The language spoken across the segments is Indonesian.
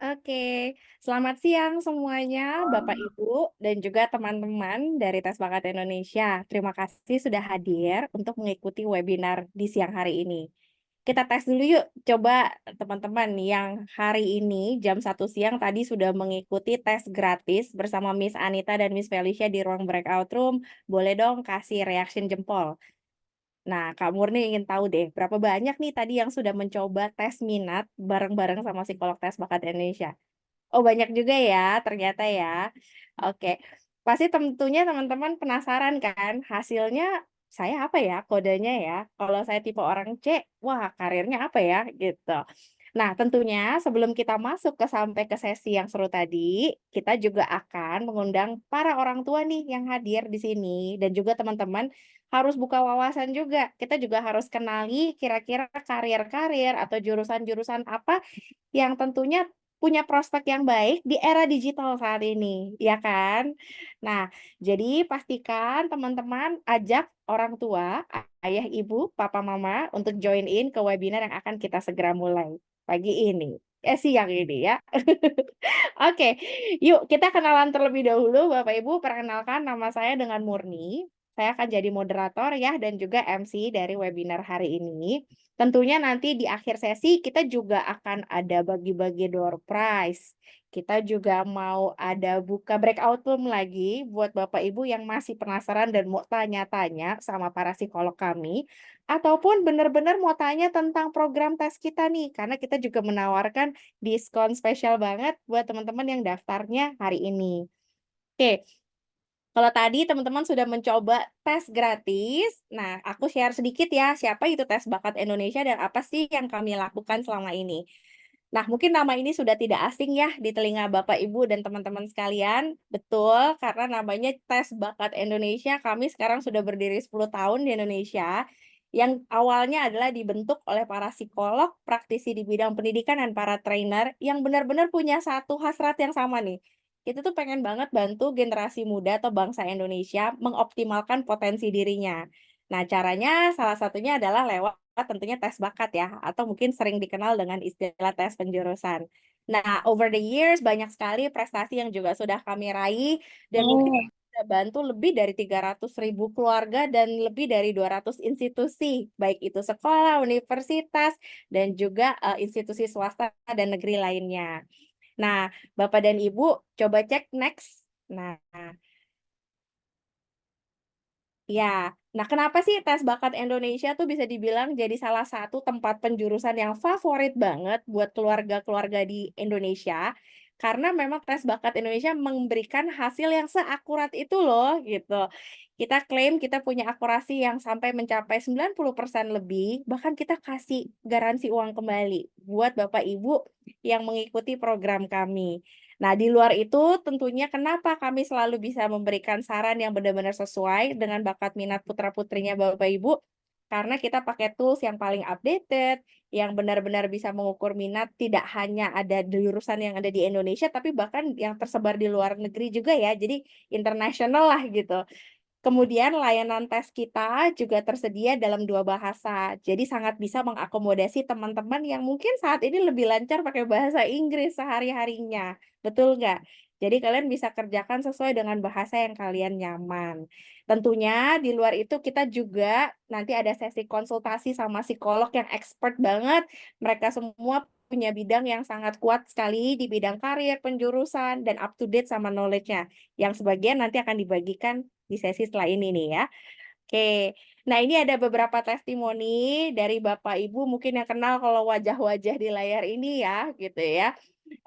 Oke, selamat siang semuanya, Bapak Ibu, dan juga teman-teman dari Tes Bakat Indonesia. Terima kasih sudah hadir untuk mengikuti webinar di siang hari ini. Kita tes dulu yuk, coba teman-teman yang hari ini jam 1 siang tadi sudah mengikuti tes gratis bersama Miss Anita dan Miss Felicia di ruang breakout room, boleh dong kasih reaction jempol. Nah, Kak Murni ingin tahu deh, berapa banyak nih tadi yang sudah mencoba tes minat bareng-bareng sama psikolog Tes Bakat Indonesia? Oh, banyak juga ya, ternyata ya. Oke, pasti tentunya teman-teman penasaran kan, hasilnya saya apa ya kodenya ya? Kalau saya tipe orang C, wah karirnya apa ya? Gitu. Nah, tentunya sebelum kita masuk sampai ke sesi yang seru tadi, kita juga akan mengundang para orang tua nih yang hadir di sini dan juga teman-teman harus buka wawasan juga. Kita juga harus kenali kira-kira karir-karir atau jurusan-jurusan apa yang tentunya punya prospek yang baik di era digital saat ini, ya kan? Nah, jadi pastikan teman-teman ajak orang tua, ayah, ibu, papa, mama untuk join in ke webinar yang akan kita segera mulai pagi ini. Siang ini ya. Oke, yuk kita kenalan terlebih dahulu Bapak Ibu, perkenalkan nama saya dengan Murni. Saya akan jadi moderator ya dan juga MC dari webinar hari ini. Tentunya nanti di akhir sesi kita juga akan ada bagi-bagi door prize. Kita juga mau ada buka breakout room lagi buat Bapak Ibu yang masih penasaran dan mau tanya-tanya sama para psikolog kami. Ataupun benar-benar mau tanya tentang program tes kita nih, karena kita juga menawarkan diskon spesial banget buat teman-teman yang daftarnya hari ini. Oke, kalau tadi teman-teman sudah mencoba tes gratis, nah aku share sedikit ya, siapa itu Tes Bakat Indonesia dan apa sih yang kami lakukan selama ini. Nah, mungkin nama ini sudah tidak asing ya di telinga Bapak, Ibu, dan teman-teman sekalian. Betul, karena namanya Tes Bakat Indonesia, kami sekarang sudah berdiri 10 tahun di Indonesia, yang awalnya adalah dibentuk oleh para psikolog, praktisi di bidang pendidikan, dan para trainer yang benar-benar punya satu hasrat yang sama nih. Kita tuh pengen banget bantu generasi muda atau bangsa Indonesia mengoptimalkan potensi dirinya. Nah, caranya salah satunya adalah lewat tentunya tes bakat ya, atau mungkin sering dikenal dengan istilah tes penjurusan. Nah, over the years banyak sekali prestasi yang juga sudah kami raih dan mungkin Oh, bisa bantu lebih dari 300.000 keluarga dan lebih dari 200 institusi, baik itu sekolah, universitas, dan juga institusi swasta dan negeri lainnya. Nah, Bapak dan Ibu coba cek next. Nah, ya, nah kenapa sih Tes Bakat Indonesia tuh bisa dibilang jadi salah satu tempat penjurusan yang favorit banget buat keluarga-keluarga di Indonesia? Karena memang Tes Bakat Indonesia memberikan hasil yang seakurat itu loh, gitu. Kita klaim kita punya akurasi yang sampai mencapai 90% lebih, bahkan kita kasih garansi uang kembali buat Bapak Ibu yang mengikuti program kami. Nah, di luar itu tentunya kenapa kami selalu bisa memberikan saran yang benar-benar sesuai dengan bakat minat putra-putrinya Bapak Ibu, karena kita pakai tools yang paling updated, yang benar-benar bisa mengukur minat tidak hanya ada di jurusan yang ada di Indonesia, tapi bahkan yang tersebar di luar negeri juga ya, jadi internasional lah gitu. Kemudian layanan tes kita juga tersedia dalam 2 bahasa. Jadi sangat bisa mengakomodasi teman-teman yang mungkin saat ini lebih lancar pakai bahasa Inggris sehari-harinya. Betul nggak? Jadi kalian bisa kerjakan sesuai dengan bahasa yang kalian nyaman. Tentunya di luar itu kita juga nanti ada sesi konsultasi sama psikolog yang expert banget. Mereka semua punya bidang yang sangat kuat sekali di bidang karir, penjurusan, dan up to date sama knowledge-nya. Yang sebagian nanti akan dibagikan di sesi setelah ini nih ya. Oke, nah ini ada beberapa testimoni dari Bapak Ibu mungkin yang kenal kalau wajah-wajah di layar ini ya, gitu ya.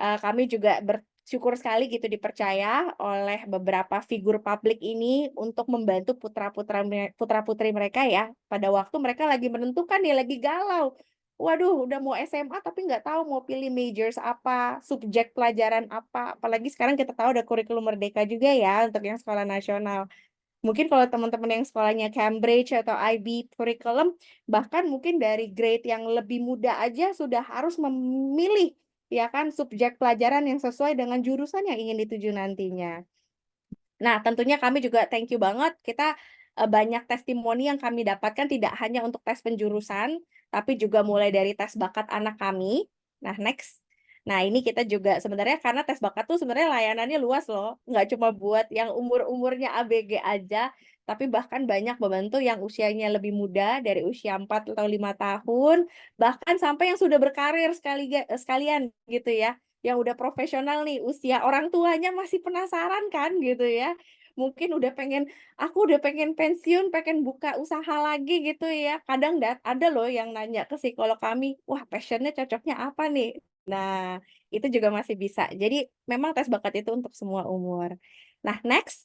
Kami juga bersyukur sekali gitu dipercaya oleh beberapa figur publik ini untuk membantu putra-putri mereka ya, pada waktu mereka lagi menentukan nih, lagi galau. Waduh, udah mau SMA tapi nggak tahu mau pilih majors apa, subjek pelajaran apa, apalagi sekarang kita tahu ada kurikulum merdeka juga ya untuk yang sekolah nasional. Mungkin kalau teman-teman yang sekolahnya Cambridge atau IB curriculum, bahkan mungkin dari grade yang lebih muda aja sudah harus memilih, ya kan, subjek pelajaran yang sesuai dengan jurusan yang ingin dituju nantinya. Nah, tentunya kami juga thank you banget, kita banyak testimoni yang kami dapatkan tidak hanya untuk tes penjurusan, tapi juga mulai dari tes bakat anak kami. Nah, next. Nah, ini kita juga sebenarnya karena tes bakat tuh sebenarnya layanannya luas loh, nggak cuma buat yang umur-umurnya ABG aja, tapi bahkan banyak membantu yang usianya lebih muda dari usia 4 atau 5 tahun, bahkan sampai yang sudah berkarir sekalian gitu ya, yang udah profesional nih, usia orang tuanya masih penasaran kan gitu ya. Mungkin aku udah pengen pensiun, pengen buka usaha lagi gitu ya. Kadang ada loh yang nanya ke psikolog kami, "Wah, passion-nya cocoknya apa nih?" Nah, itu juga masih bisa. Jadi memang tes bakat itu untuk semua umur. Nah, next.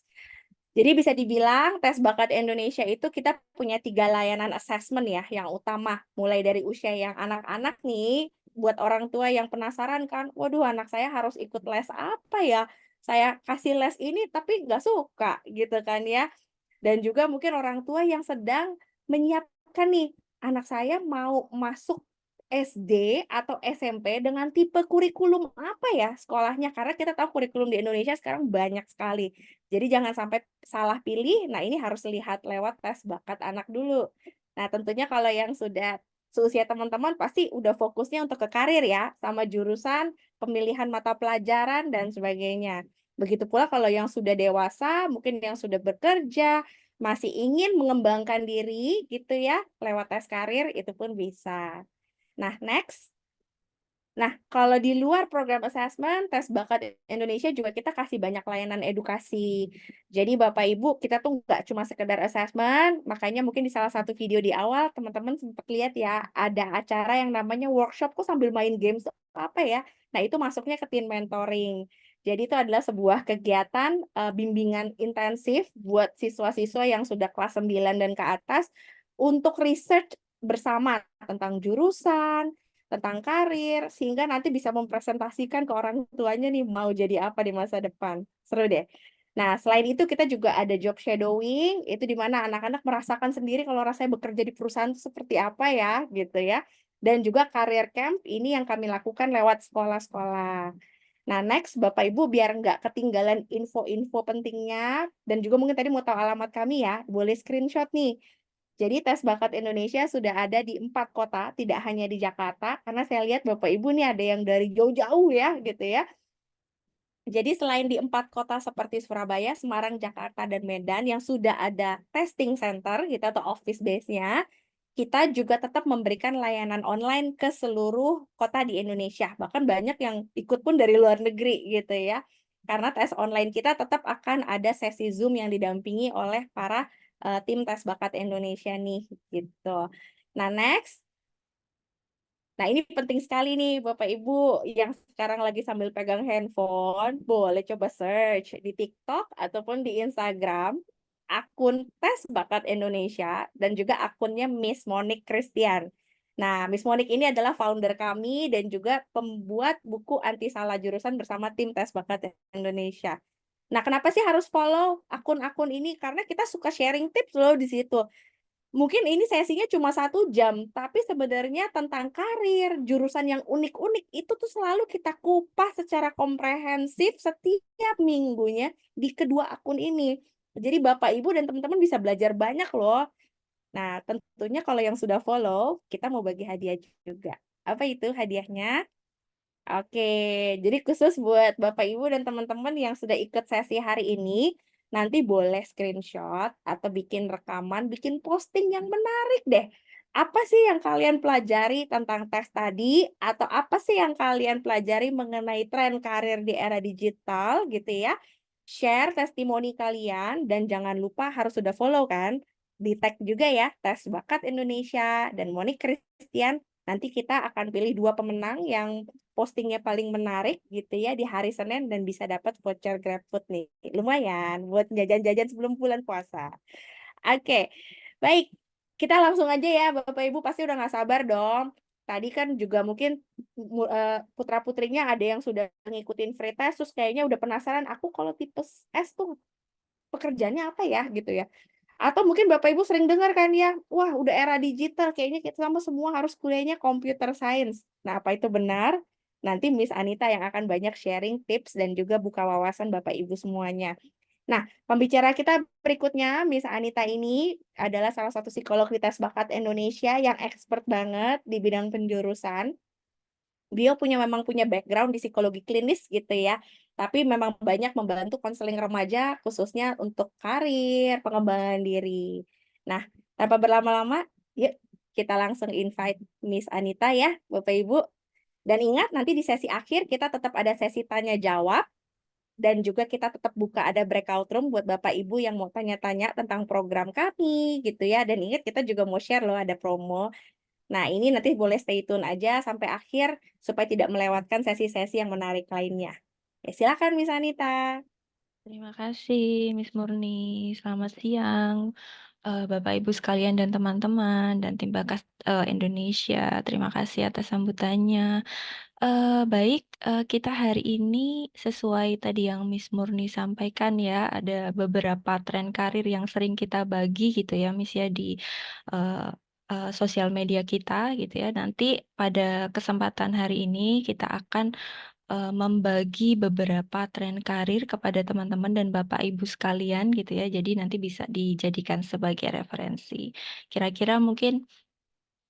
Jadi bisa dibilang tes bakat Indonesia itu kita punya 3 layanan assessment ya yang utama. Mulai dari usia yang anak-anak nih, buat orang tua yang penasaran kan, "Waduh, anak saya harus ikut les apa ya? Saya kasih les ini tapi nggak suka," gitu kan ya. Dan juga mungkin orang tua yang sedang menyiapkan nih, anak saya mau masuk SD atau SMP dengan tipe kurikulum apa ya sekolahnya, karena kita tahu kurikulum di Indonesia sekarang banyak sekali. Jadi jangan sampai salah pilih, nah ini harus lihat lewat tes bakat anak dulu. Nah tentunya kalau yang sudah seusia teman-teman pasti udah fokusnya untuk ke karir ya, sama jurusan, pemilihan mata pelajaran, dan sebagainya. Begitu pula kalau yang sudah dewasa, mungkin yang sudah bekerja, masih ingin mengembangkan diri gitu ya, lewat tes karir itu pun bisa. Nah, next. Nah, kalau di luar program assessment, tes bakat Indonesia juga kita kasih banyak layanan edukasi. Jadi Bapak Ibu, kita tuh nggak cuma sekedar assessment, makanya mungkin di salah satu video di awal teman-teman sempat lihat ya, ada acara yang namanya workshop kok sambil main games tuh apa ya? Nah, itu masuknya ke teen mentoring. Jadi itu adalah sebuah kegiatan bimbingan intensif buat siswa-siswa yang sudah kelas 9 dan ke atas untuk research bersama tentang jurusan, tentang karir, sehingga nanti bisa mempresentasikan ke orang tuanya nih mau jadi apa di masa depan. Seru deh. Nah, selain itu kita juga ada job shadowing, itu di mana anak-anak merasakan sendiri kalau rasanya bekerja di perusahaan itu seperti apa ya, gitu ya. Dan juga career camp, ini yang kami lakukan lewat sekolah-sekolah. Nah, next Bapak Ibu biar nggak ketinggalan info-info pentingnya, dan juga mungkin tadi mau tahu alamat kami ya, boleh screenshot nih. Jadi tes bakat Indonesia sudah ada di 4 kota, tidak hanya di Jakarta, karena saya lihat Bapak Ibu nih ada yang dari jauh-jauh ya, gitu ya. Jadi selain di 4 kota seperti Surabaya, Semarang, Jakarta, dan Medan yang sudah ada testing center gitu atau office base-nya, kita juga tetap memberikan layanan online ke seluruh kota di Indonesia. Bahkan banyak yang ikut pun dari luar negeri gitu ya. Karena tes online kita tetap akan ada sesi Zoom yang didampingi oleh para tim tes bakat Indonesia nih gitu. Nah, next. Nah, ini penting sekali nih Bapak Ibu yang sekarang lagi sambil pegang handphone, boleh coba search di TikTok ataupun di Instagram akun Tes Bakat Indonesia dan juga akunnya Miss Monique Christian. Nah, Miss Monique ini adalah founder kami dan juga pembuat buku anti salah jurusan bersama tim Tes Bakat Indonesia. Nah, kenapa sih harus follow akun-akun ini? Karena kita suka sharing tips loh di situ. Mungkin ini sesinya cuma 1 jam, tapi sebenarnya tentang karir, jurusan yang unik-unik, itu tuh selalu kita kupas secara komprehensif setiap minggunya di kedua akun ini. Jadi Bapak, Ibu, dan teman-teman bisa belajar banyak loh. Nah, tentunya kalau yang sudah follow, kita mau bagi hadiah juga. Apa itu hadiahnya? Oke, jadi khusus buat Bapak, Ibu, dan teman-teman yang sudah ikut sesi hari ini, nanti boleh screenshot atau bikin rekaman, bikin posting yang menarik deh. Apa sih yang kalian pelajari tentang tes tadi? Atau apa sih yang kalian pelajari mengenai tren karir di era digital gitu ya? Share testimoni kalian dan jangan lupa harus sudah follow kan? Di tag juga ya, Tes Bakat Indonesia dan Monique Christian. Nanti kita akan pilih 2 pemenang yang postingnya paling menarik gitu ya di hari Senin dan bisa dapat voucher GrabFood nih. Lumayan buat jajan-jajan sebelum bulan puasa. Oke, baik. Kita langsung aja ya Bapak Ibu pasti udah nggak sabar dong. Tadi kan juga mungkin putra-putrinya ada yang sudah ngikutin free test terus kayaknya udah penasaran, aku kalau tipe S tuh pekerjaannya apa ya gitu ya. Atau mungkin Bapak Ibu sering dengar kan ya, wah udah era digital kayaknya kita semua harus kuliahnya computer science. Nah, apa itu benar? Nanti Miss Anita yang akan banyak sharing tips dan juga buka wawasan Bapak Ibu semuanya. Nah, pembicara kita berikutnya, Miss Anita ini adalah salah satu psikolog di Tes Bakat Indonesia yang expert banget di bidang penjurusan. Beliau memang punya background di psikologi klinis gitu ya, tapi memang banyak membantu konseling remaja khususnya untuk karir, pengembangan diri. Nah, tanpa berlama-lama, yuk kita langsung invite Miss Anita ya, Bapak Ibu. Dan ingat nanti di sesi akhir kita tetap ada sesi tanya jawab dan juga kita tetap buka ada breakout room buat Bapak Ibu yang mau tanya-tanya tentang program kami gitu ya. Dan ingat kita juga mau share loh ada promo. Nah, ini nanti boleh stay tune aja sampai akhir supaya tidak melewatkan sesi-sesi yang menarik lainnya. Ya, silakan Miss Anita. Terima kasih, Miss Murni. Selamat siang, Bapak Ibu sekalian dan teman-teman dan tim Bakas Indonesia. Terima kasih atas sambutannya. Baik, kita hari ini sesuai tadi yang Miss Murni sampaikan ya, ada beberapa tren karir yang sering kita bagi gitu ya, Miss ya di eh, sosial media kita gitu ya. Nanti pada kesempatan hari ini kita akan membagi beberapa tren karir kepada teman-teman dan Bapak Ibu sekalian gitu ya. Jadi nanti bisa dijadikan sebagai referensi. Kira-kira mungkin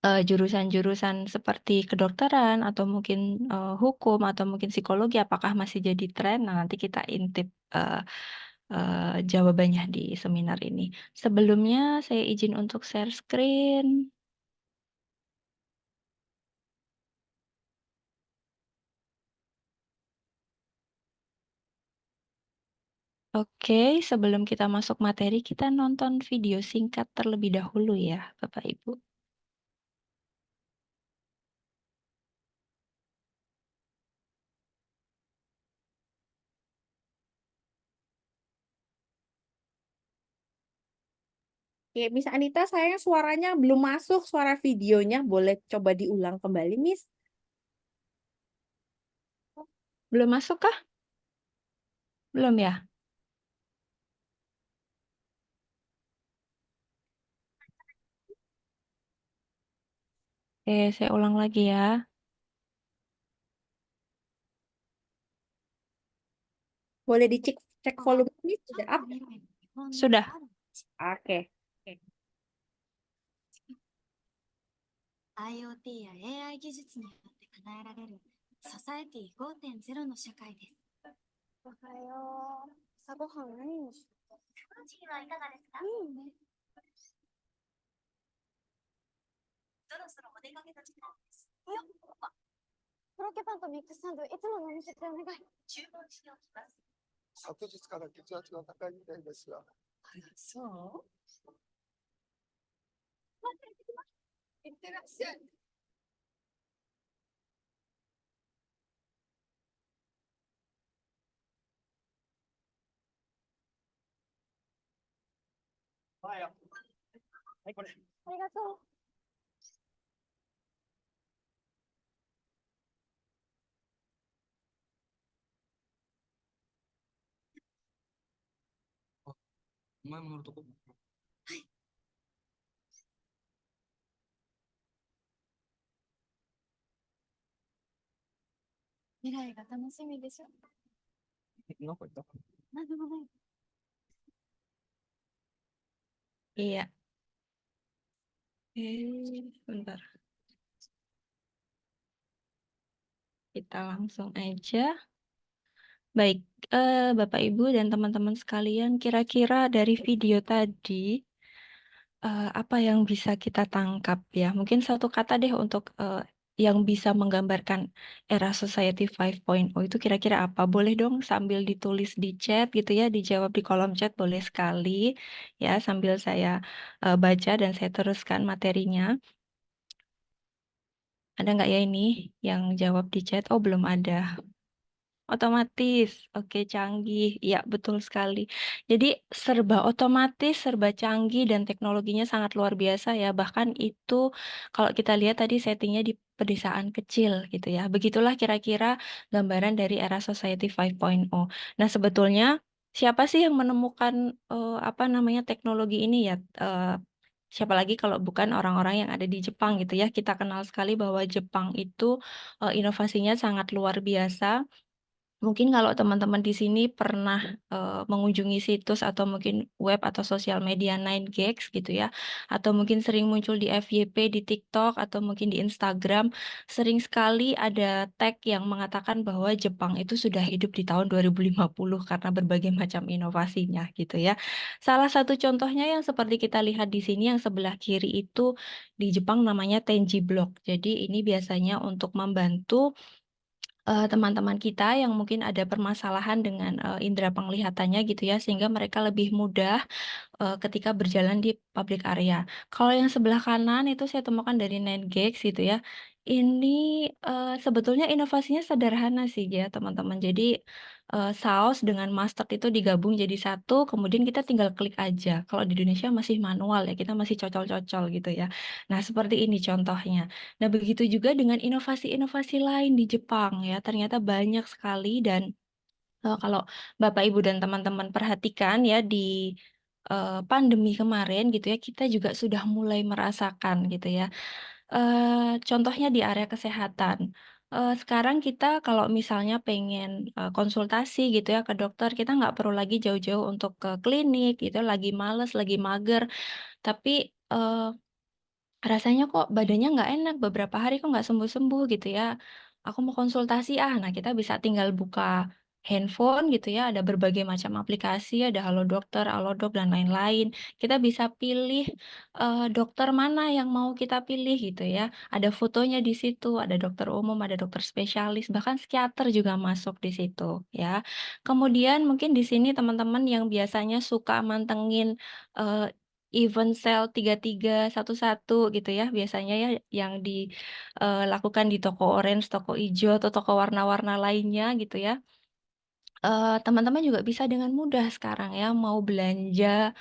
jurusan-jurusan seperti kedokteran atau mungkin hukum atau mungkin psikologi apakah masih jadi tren? Nah, nanti kita intip jawabannya di seminar ini. Sebelumnya saya izin untuk share screen. Oke, sebelum kita masuk materi, kita nonton video singkat terlebih dahulu ya, Bapak Ibu. Oke, Miss Anita, sayang suaranya belum masuk, suara videonya. Boleh coba diulang kembali, Miss? Belum masuk kah? Belum ya? Oke, saya ulang lagi ya. Boleh dicek cek volume, Miss? Sudah up? Sudah. Oke. IoT や AI 技術によって叶えられるソサエティ5.0の社会です。おはよう。朝ごはん何にしよう。スムージーはいかがですか？いいね。そろそろお出かけの時間です。よっ。コロッケパンとミックスサンド、いつものお店でお願い。注文しておきます。昨日から血圧が高いみたいですが。あら、そう？いってらっしゃい。はい、これ。ありがとう。お前も乗るとこ。未来が楽しみでしょ。なんか言った？なんでもない。Iya. Bentar. Kita langsung aja. Baik, Bapak Ibu dan teman-teman sekalian, kira-kira dari video tadi apa yang bisa kita tangkap ya? Mungkin satu kata deh untuk yang bisa menggambarkan era Society 5.0 itu kira-kira apa? Boleh dong sambil ditulis di chat gitu ya, dijawab di kolom chat boleh sekali ya sambil saya baca dan saya teruskan materinya. Ada nggak ya ini yang jawab di chat? Oh, belum ada. Otomatis, oke canggih, ya betul sekali. Jadi serba otomatis, serba canggih dan teknologinya sangat luar biasa ya. Bahkan itu kalau kita lihat tadi settingnya di pedesaan kecil gitu ya. Begitulah kira-kira gambaran dari era Society 5.0. Nah sebetulnya siapa sih yang menemukan apa namanya teknologi ini ya? Siapa lagi kalau bukan orang-orang yang ada di Jepang gitu ya. Kita kenal sekali bahwa Jepang itu inovasinya sangat luar biasa Mungkin kalau teman-teman di sini pernah mengunjungi situs atau mungkin web atau sosial media 9GAGs gitu ya, atau mungkin sering muncul di FYP, di TikTok, atau mungkin di Instagram, sering sekali ada tag yang mengatakan bahwa Jepang itu sudah hidup di tahun 2050 karena berbagai macam inovasinya gitu ya. Salah satu contohnya yang seperti kita lihat di sini yang sebelah kiri itu di Jepang namanya Tenji Block. Jadi ini biasanya untuk membantu teman-teman kita yang mungkin ada permasalahan dengan, indera penglihatannya gitu ya, sehingga mereka lebih mudah, ketika berjalan di public area. Kalau yang sebelah kanan itu saya temukan dari 9GAGs gitu ya. Ini, sebetulnya inovasinya sederhana sih ya teman-teman. Jadi, saus dengan mustard itu digabung jadi satu, kemudian kita tinggal klik aja. Kalau di Indonesia masih manual ya, kita masih cocol-cocol gitu ya. Nah, seperti ini contohnya. Nah, begitu juga dengan inovasi-inovasi lain di Jepang ya, ternyata banyak sekali dan, kalau Bapak, Ibu, dan teman-teman perhatikan ya di, pandemi kemarin gitu ya, kita juga sudah mulai merasakan gitu ya. Contohnya di area kesehatan, sekarang kita kalau misalnya pengen, konsultasi gitu ya ke dokter, kita nggak perlu lagi jauh-jauh untuk ke klinik gitu, lagi males, lagi mager, tapi, rasanya kok badannya nggak enak, beberapa hari kok nggak sembuh-sembuh gitu ya. Aku mau konsultasi ah, nah kita bisa tinggal buka handphone gitu ya, ada berbagai macam aplikasi, ada Halodoc, Halodoc, dan lain-lain. Kita bisa pilih, dokter mana yang mau kita pilih gitu ya. Ada fotonya di situ, ada dokter umum, ada dokter spesialis, bahkan psikiater juga masuk di situ ya. Kemudian mungkin di sini teman-teman yang biasanya suka mantengin, eee, event sale 3311 gitu ya, biasanya ya yang dilakukan di toko orange, toko ijo, atau toko warna-warna lainnya gitu ya. Teman-teman juga bisa dengan mudah sekarang ya, mau belanja,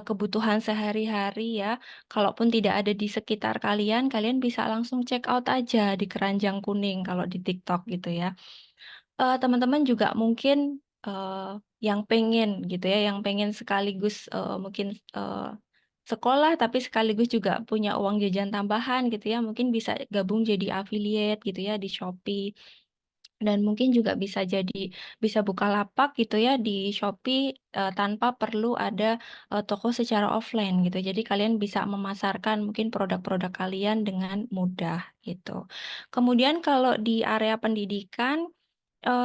kebutuhan sehari-hari ya, kalaupun tidak ada di sekitar kalian, kalian bisa langsung check out aja di keranjang kuning kalau di TikTok gitu ya. Teman-teman juga mungkin, yang pengen gitu ya, yang pengen sekaligus, mungkin, sekolah tapi sekaligus juga punya uang jajan tambahan gitu ya, mungkin bisa gabung jadi affiliate gitu ya di Shopee. Dan mungkin juga bisa bukalapak gitu ya di Shopee, tanpa perlu ada, toko secara offline gitu. Jadi kalian bisa memasarkan mungkin produk-produk kalian dengan mudah gitu. Kemudian kalau di area pendidikan,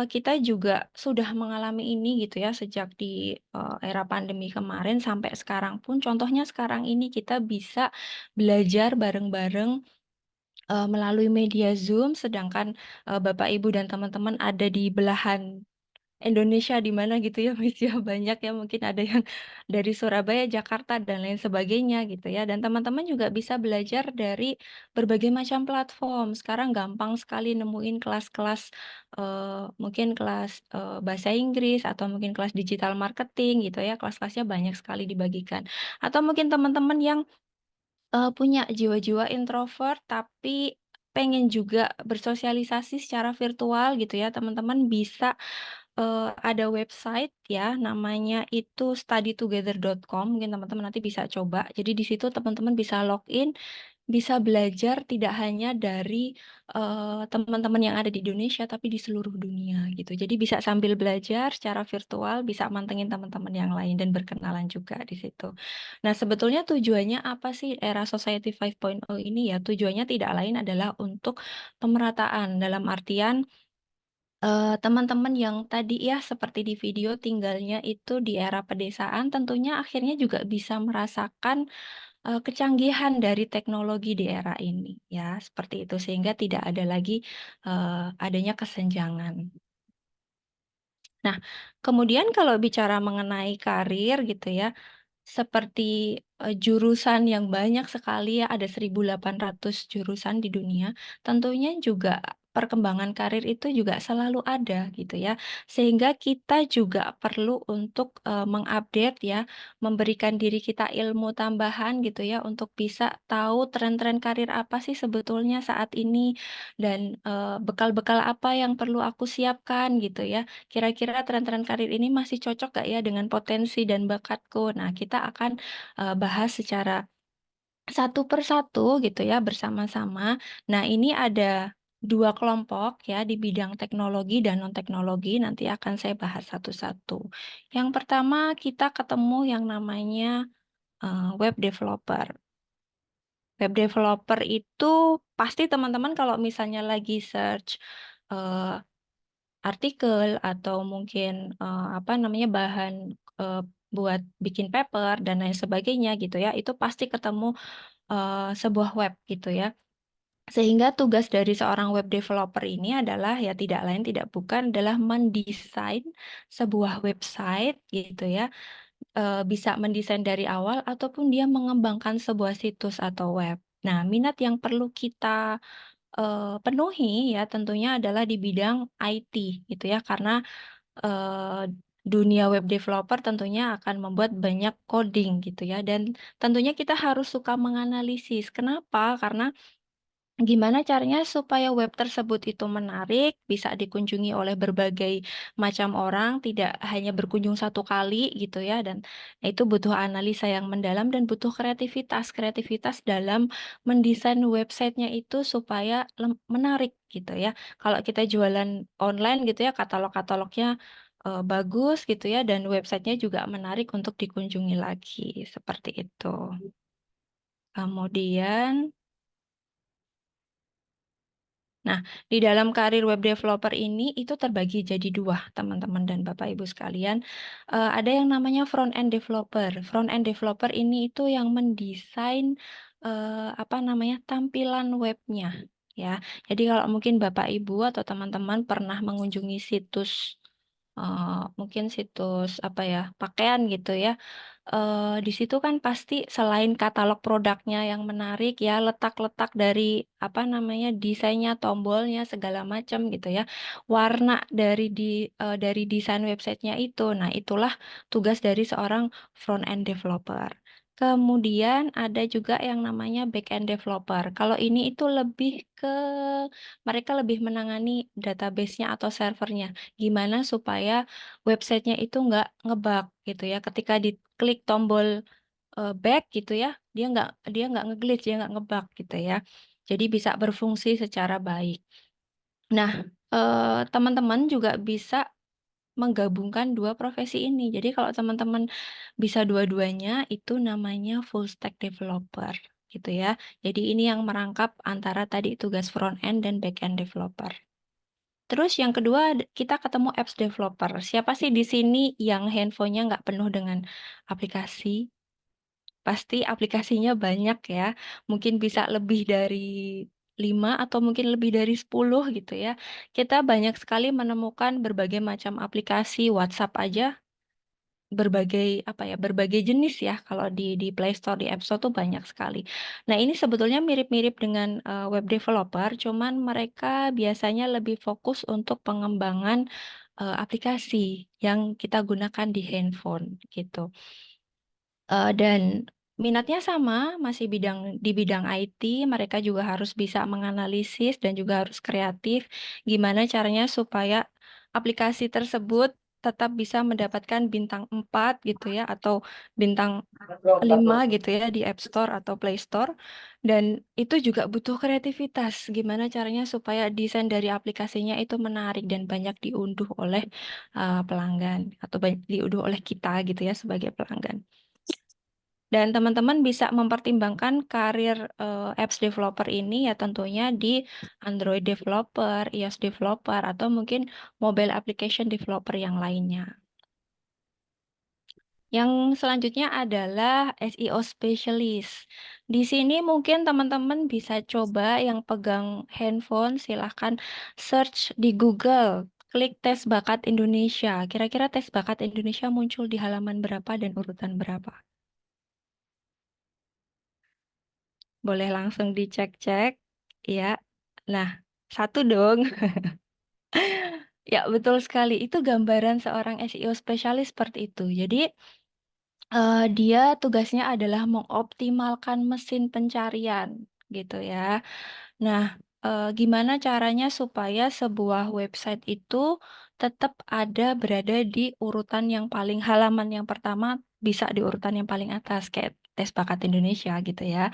kita juga sudah mengalami ini gitu ya sejak di, era pandemi kemarin sampai sekarang pun. Contohnya sekarang ini kita bisa belajar bareng-bareng melalui media Zoom, sedangkan, Bapak, Ibu, dan teman-teman ada di belahan Indonesia di mana gitu ya, Mas, ya, banyak ya mungkin ada yang dari Surabaya, Jakarta, dan lain sebagainya gitu ya, dan teman-teman juga bisa belajar dari berbagai macam platform. Sekarang gampang sekali nemuin kelas-kelas, mungkin kelas, bahasa Inggris atau mungkin kelas digital marketing gitu ya, kelas-kelasnya banyak sekali dibagikan. Atau mungkin teman-teman yang punya jiwa-jiwa introvert, tapi pengen juga bersosialisasi secara virtual gitu ya, teman-teman bisa, ada website ya, namanya itu studytogether.com, mungkin teman-teman nanti bisa coba. Jadi di situ teman-teman bisa login, bisa belajar tidak hanya dari, teman-teman yang ada di Indonesia, tapi di seluruh dunia gitu. Jadi bisa sambil belajar secara virtual, bisa mantengin teman-teman yang lain dan berkenalan juga di situ. Nah, sebetulnya tujuannya apa sih era Society 5.0 ini ya? Tujuannya tidak lain adalah untuk pemerataan, dalam artian, teman-teman yang tadi ya, seperti di video tinggalnya itu di era pedesaan, tentunya akhirnya juga bisa merasakan kecanggihan dari teknologi di era ini, ya, seperti itu. Sehingga tidak ada lagi, adanya kesenjangan. Nah, kemudian kalau bicara mengenai karir gitu ya, seperti, jurusan yang banyak sekali ya, ada 1.800 jurusan di dunia, tentunya juga perkembangan karir itu juga selalu ada gitu ya. Sehingga kita juga perlu untuk, mengupdate ya, memberikan diri kita ilmu tambahan gitu ya, untuk bisa tahu tren-tren karir apa sih sebetulnya saat ini dan, bekal-bekal apa yang perlu aku siapkan gitu ya. Kira-kira tren-tren karir ini masih cocok gak ya dengan potensi dan bakatku? Nah, kita akan, bahas secara satu per satu gitu ya bersama-sama. Nah, ini ada dua kelompok ya di bidang teknologi dan non-teknologi. Nanti akan saya bahas satu-satu. Yang pertama kita ketemu yang namanya web developer. Web developer itu pasti teman-teman kalau misalnya lagi search eh, artikel atau mungkin apa namanya bahan eh, buat bikin paper dan lain sebagainya gitu ya, itu pasti ketemu sebuah web gitu ya. Sehingga tugas dari seorang web developer ini adalah ya tidak lain tidak bukan adalah mendesain sebuah website gitu ya. Bisa mendesain dari awal ataupun dia mengembangkan sebuah situs atau web. Nah, minat yang perlu kita penuhi ya tentunya adalah di bidang IT gitu ya, karena eh, dunia web developer tentunya akan membuat banyak coding gitu ya, dan tentunya kita harus suka menganalisis. Kenapa? Karena gimana caranya supaya web tersebut itu menarik, bisa dikunjungi oleh berbagai macam orang, tidak hanya berkunjung satu kali gitu ya, dan itu butuh analisa yang mendalam dan butuh kreativitas dalam mendesain websitenya itu supaya menarik gitu ya. Kalau kita jualan online gitu ya, katalog-katalognya bagus gitu ya, dan websitenya juga menarik untuk dikunjungi lagi, seperti itu. Kemudian Nah, di dalam karir web developer ini itu terbagi jadi dua, teman-teman dan Bapak Ibu sekalian. Ada yang namanya front end developer. Front end developer ini itu yang mendesain apa namanya tampilan webnya, ya. Jadi kalau mungkin Bapak Ibu atau teman-teman pernah mengunjungi situs mungkin situs apa ya pakaian gitu ya, di situ kan pasti selain katalog produknya yang menarik ya, letak-letak dari apa namanya desainnya, tombolnya segala macam gitu ya, warna dari desain websitenya itu. Nah, itulah tugas dari seorang front end developer. Kemudian ada juga yang namanya back end developer. Kalau ini itu lebih ke mereka lebih menangani database-nya atau servernya. Gimana supaya websitenya itu nggak ngebug gitu ya. Ketika diklik tombol back gitu ya, dia nggak ngeglitch, dia nggak ngebug gitu ya. Jadi bisa berfungsi secara baik. Nah, teman-teman juga bisa menggabungkan dua profesi ini. Jadi kalau teman-teman bisa dua-duanya, itu namanya full stack developer gitu ya. Jadi ini yang merangkap antara tadi tugas front end dan back end developer. Terus yang kedua kita ketemu apps developer. Siapa sih di sini yang handphonenya nggak penuh dengan aplikasi? Pasti aplikasinya banyak ya. Mungkin bisa lebih dari 5 atau mungkin lebih dari 10 gitu ya. Kita banyak sekali menemukan berbagai macam aplikasi, WhatsApp aja berbagai jenis ya. Kalau di Play Store, di App Store tuh banyak sekali. Nah, ini sebetulnya mirip-mirip dengan web developer, cuman mereka biasanya lebih fokus untuk pengembangan aplikasi yang kita gunakan di handphone gitu. Dan minatnya sama, masih di bidang IT, mereka juga harus bisa menganalisis dan juga harus kreatif. Gimana caranya supaya aplikasi tersebut tetap bisa mendapatkan bintang 4 gitu ya, atau bintang 5 gitu ya di App Store atau Play Store. Dan itu juga butuh kreativitas. Gimana caranya supaya desain dari aplikasinya itu menarik dan banyak diunduh oleh pelanggan atau banyak diunduh oleh kita gitu ya sebagai pelanggan. Dan teman-teman bisa mempertimbangkan karir apps developer ini ya tentunya di Android developer, iOS developer, atau mungkin mobile application developer yang lainnya. Yang selanjutnya adalah SEO specialist. Di sini mungkin teman-teman bisa coba yang pegang handphone, silahkan search di Google, klik tes bakat Indonesia. Kira-kira tes bakat Indonesia muncul di halaman berapa dan urutan berapa? Boleh langsung dicek-cek, ya. Nah, satu dong. Ya, betul sekali. Itu gambaran seorang SEO spesialis seperti itu. Jadi, dia tugasnya adalah mengoptimalkan mesin pencarian, gitu ya. Nah, gimana caranya supaya sebuah website itu tetap berada di urutan yang paling halaman yang pertama, bisa di urutan yang paling atas, kayak tes bakat Indonesia gitu ya.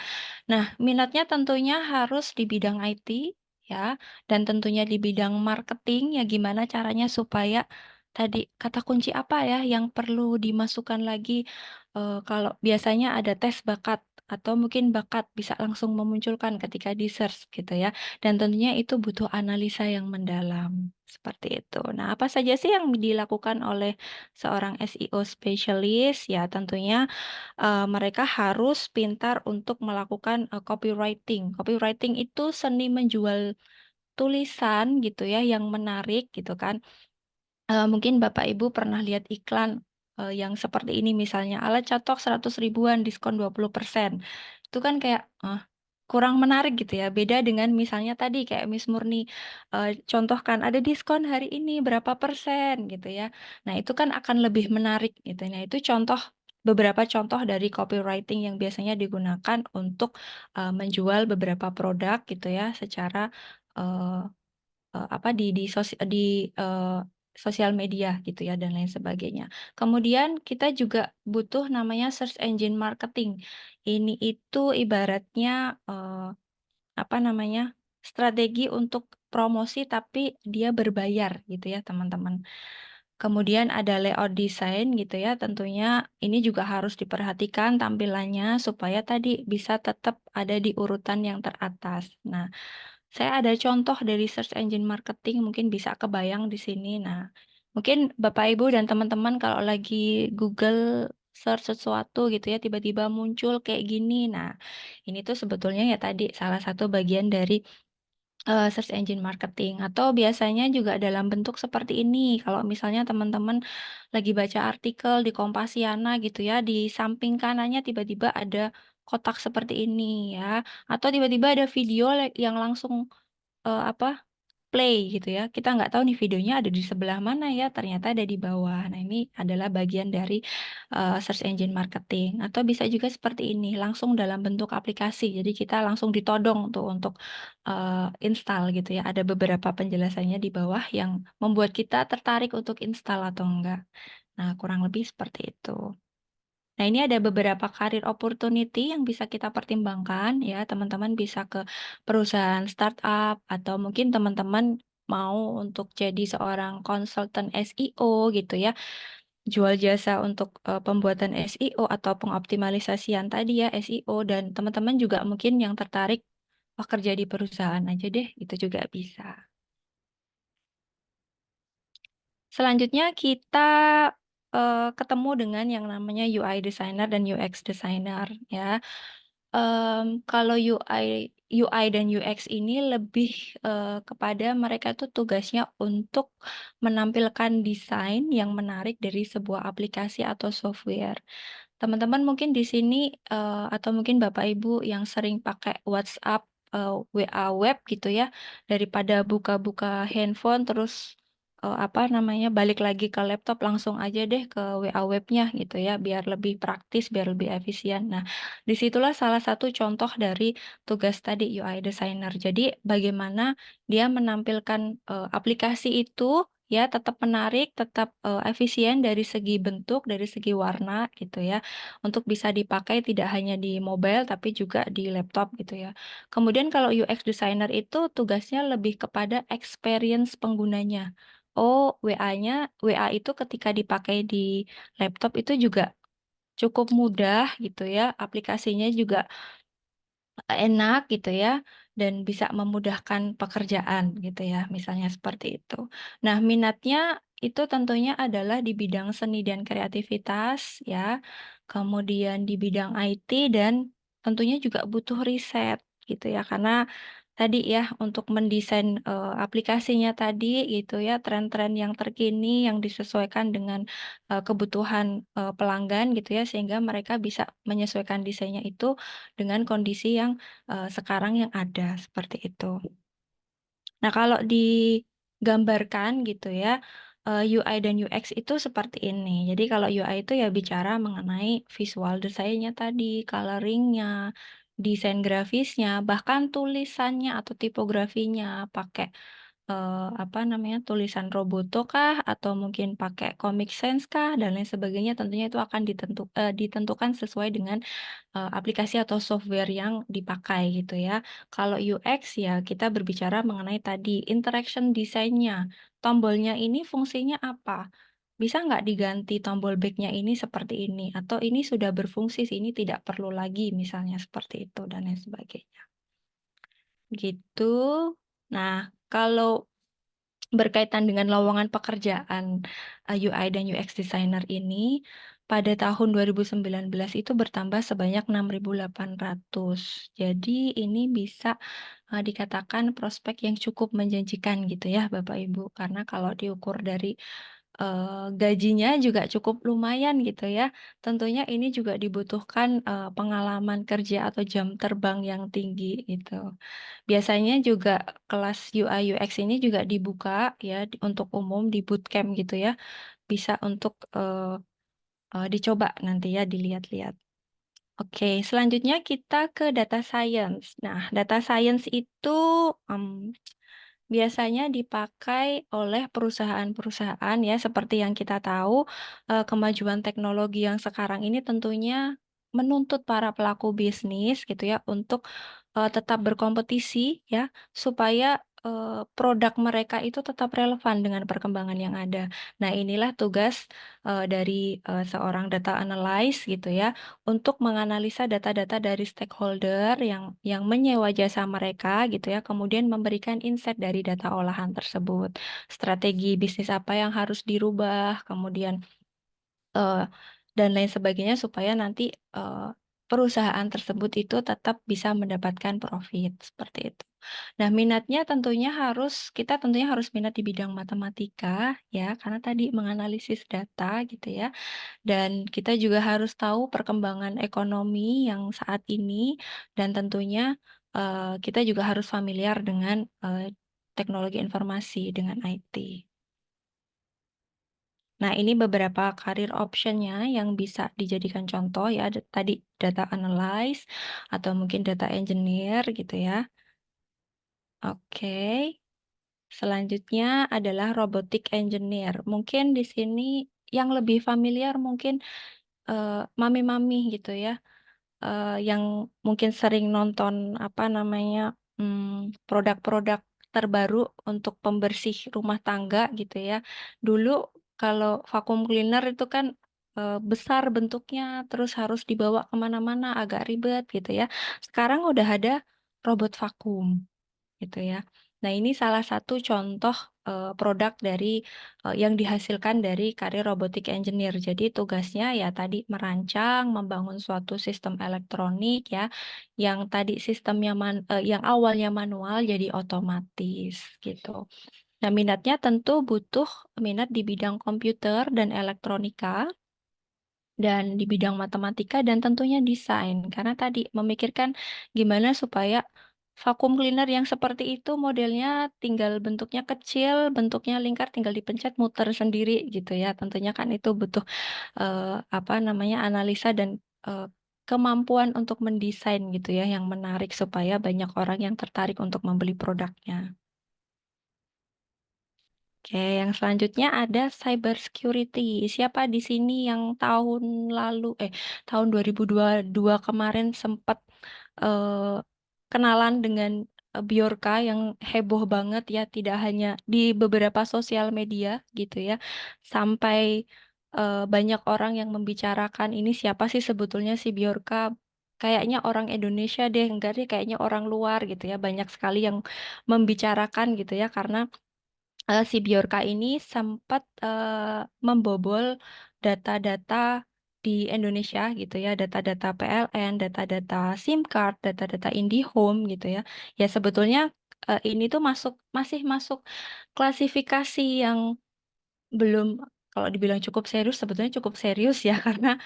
Nah, minatnya tentunya harus di bidang IT, ya. Dan tentunya di bidang marketing ya gimana caranya supaya tadi kata kunci apa ya yang perlu dimasukkan lagi kalau biasanya ada tes bakat atau mungkin bakat bisa langsung memunculkan ketika di search gitu ya. Dan tentunya itu butuh analisa yang mendalam seperti itu. Nah, apa saja sih yang dilakukan oleh seorang SEO specialist? Ya, tentunya mereka harus pintar untuk melakukan copywriting. Copywriting itu seni menjual tulisan gitu ya yang menarik gitu kan. Mungkin Bapak Ibu pernah lihat iklan yang seperti ini misalnya, alat catok 100 ribuan diskon 20%. Itu kan kayak kurang menarik gitu ya. Beda dengan misalnya tadi kayak Miss Murni contohkan ada diskon hari ini berapa persen gitu ya. Nah, itu kan akan lebih menarik gitu. Nah, itu beberapa contoh dari copywriting yang biasanya digunakan untuk menjual beberapa produk gitu ya secara eh, apa di sosial media gitu ya dan lain sebagainya. Kemudian kita juga butuh namanya search engine marketing. Ini itu ibaratnya apa namanya? Strategi untuk promosi tapi dia berbayar gitu ya, teman-teman. Kemudian ada layout design gitu ya, tentunya ini juga harus diperhatikan tampilannya supaya tadi bisa tetap ada di urutan yang teratas. Nah, saya ada contoh dari search engine marketing, mungkin bisa kebayang di sini. Nah, mungkin Bapak Ibu dan teman-teman kalau lagi Google search sesuatu gitu ya, tiba-tiba muncul kayak gini. Nah, ini tuh sebetulnya ya tadi salah satu bagian dari search engine marketing atau biasanya juga dalam bentuk seperti ini. Kalau misalnya teman-teman lagi baca artikel di Kompasiana gitu ya, di samping kanannya tiba-tiba ada kotak seperti ini ya, atau tiba-tiba ada video yang langsung apa play gitu ya. Kita nggak tahu nih videonya ada di sebelah mana ya, ternyata ada di bawah. Nah, ini adalah bagian dari search engine marketing. Atau bisa juga seperti ini, langsung dalam bentuk aplikasi. Jadi kita langsung ditodong tuh untuk install gitu ya. Ada beberapa penjelasannya di bawah yang membuat kita tertarik untuk install atau enggak. Nah, kurang lebih seperti itu. Nah, ini ada beberapa career opportunity yang bisa kita pertimbangkan ya. Teman-teman bisa ke perusahaan startup atau mungkin teman-teman mau untuk jadi seorang konsultan SEO gitu ya. Jual jasa untuk pembuatan SEO atau pengoptimalisasian tadi ya SEO dan teman-teman juga mungkin yang tertarik kerja di perusahaan aja deh, itu juga bisa. Selanjutnya kita ketemu dengan yang namanya UI designer dan UX designer ya. Kalau UI dan UX ini lebih kepada mereka tuh tugasnya untuk menampilkan desain yang menarik dari sebuah aplikasi atau software. Teman-teman mungkin di sini atau mungkin Bapak Ibu yang sering pakai WhatsApp, WA web gitu ya, daripada buka-buka handphone terus apa namanya balik lagi ke laptop langsung aja deh ke WA webnya gitu ya, biar lebih praktis, biar lebih efisien. Nah, disitulah salah satu contoh dari tugas tadi UI designer. Jadi bagaimana dia menampilkan aplikasi itu ya tetap menarik, tetap efisien dari segi bentuk, dari segi warna gitu ya untuk bisa dipakai tidak hanya di mobile tapi juga di laptop gitu ya. Kemudian kalau UX designer itu tugasnya lebih kepada experience penggunanya. Oh, WA itu ketika dipakai di laptop itu juga cukup mudah gitu ya. Aplikasinya juga enak gitu ya dan bisa memudahkan pekerjaan gitu ya, misalnya seperti itu. Nah, minatnya itu tentunya adalah di bidang seni dan kreativitas ya, kemudian di bidang IT dan tentunya juga butuh riset gitu ya, karena tadi ya untuk mendesain aplikasinya tadi gitu ya, tren-tren yang terkini yang disesuaikan dengan kebutuhan pelanggan gitu ya, sehingga mereka bisa menyesuaikan desainnya itu dengan kondisi yang sekarang yang ada seperti itu. Nah, kalau digambarkan gitu ya, UI dan UX itu seperti ini. Jadi kalau UI itu ya bicara mengenai visual desainnya tadi, coloringnya, desain grafisnya, bahkan tulisannya atau tipografinya pakai apa namanya, tulisan Roboto kah, atau mungkin pakai Comic Sans kah, dan lain sebagainya. Tentunya itu akan ditentukan sesuai dengan aplikasi atau software yang dipakai gitu ya. Kalau UX ya kita berbicara mengenai tadi interaction desainnya. Tombolnya ini fungsinya apa? Bisa nggak diganti tombol back-nya ini seperti ini? Atau ini sudah berfungsi sih, ini tidak perlu lagi misalnya seperti itu dan lain sebagainya. Gitu. Nah, kalau berkaitan dengan lowongan pekerjaan UI dan UX designer ini pada tahun 2019 itu bertambah sebanyak 6.800. Jadi ini bisa dikatakan prospek yang cukup menjanjikan gitu ya Bapak Ibu, karena kalau diukur dari gajinya juga cukup lumayan gitu ya. Tentunya ini juga dibutuhkan pengalaman kerja atau jam terbang yang tinggi gitu. Biasanya juga kelas UI UX ini juga dibuka ya untuk umum di bootcamp gitu ya. Bisa untuk dicoba nanti ya dilihat-lihat. Oke, selanjutnya kita ke data science. Nah, data science itu biasanya dipakai oleh perusahaan-perusahaan ya, seperti yang kita tahu, kemajuan teknologi yang sekarang ini tentunya menuntut para pelaku bisnis gitu ya untuk tetap berkompetisi ya, supaya produk mereka itu tetap relevan dengan perkembangan yang ada. Nah, inilah tugas dari seorang data analyst gitu ya, untuk menganalisa data-data dari stakeholder yang menyewa jasa mereka gitu ya, kemudian memberikan insight dari data olahan tersebut. Strategi bisnis apa yang harus dirubah, kemudian eh, dan lain sebagainya supaya nanti eh, perusahaan tersebut itu tetap bisa mendapatkan profit seperti itu. Nah, kita tentunya harus minat di bidang matematika ya, karena tadi menganalisis data gitu ya. Dan kita juga harus tahu perkembangan ekonomi yang saat ini dan tentunya kita juga harus familiar dengan teknologi informasi dengan IT. Nah, ini beberapa karir optionnya yang bisa dijadikan contoh ya. Tadi data analyst atau mungkin data engineer gitu ya. Oke. Selanjutnya adalah robotic engineer. Mungkin di sini yang lebih familiar mungkin mami-mami gitu ya. Yang mungkin sering nonton apa namanya produk-produk terbaru untuk pembersih rumah tangga gitu ya. Dulu kalau vacuum cleaner itu kan besar bentuknya, terus harus dibawa kemana-mana agak ribet gitu ya. Sekarang udah ada robot vakum gitu ya. Nah, ini salah satu contoh produk dari yang dihasilkan dari karir robotic engineer. Jadi tugasnya ya tadi merancang, membangun suatu sistem elektronik ya, yang tadi yang awalnya manual jadi otomatis gitu. Nah, minatnya tentu butuh minat di bidang komputer dan elektronika dan di bidang matematika dan tentunya desain karena tadi memikirkan gimana supaya vacuum cleaner yang seperti itu modelnya tinggal bentuknya kecil, bentuknya lingkar, tinggal dipencet muter sendiri gitu ya. Tentunya kan itu butuh apa namanya analisa dan eh, kemampuan untuk mendesain gitu ya yang menarik supaya banyak orang yang tertarik untuk membeli produknya. Oke, yang selanjutnya ada cyber security. Siapa di sini yang tahun 2022 kemarin sempat eh, kenalan dengan Bjorka yang heboh banget ya, tidak hanya di beberapa sosial media gitu ya, sampai banyak orang yang membicarakan ini siapa sih sebetulnya si Bjorka? Kayaknya orang Indonesia deh, enggak deh, kayaknya orang luar gitu ya. Banyak sekali yang membicarakan gitu ya, karena si Bjorka ini sempat membobol data-data di Indonesia gitu ya, data-data PLN, data-data SIM card, data-data IndiHome gitu ya. Ya sebetulnya ini tuh masih masuk klasifikasi yang belum, kalau dibilang cukup serius, sebetulnya cukup serius ya karena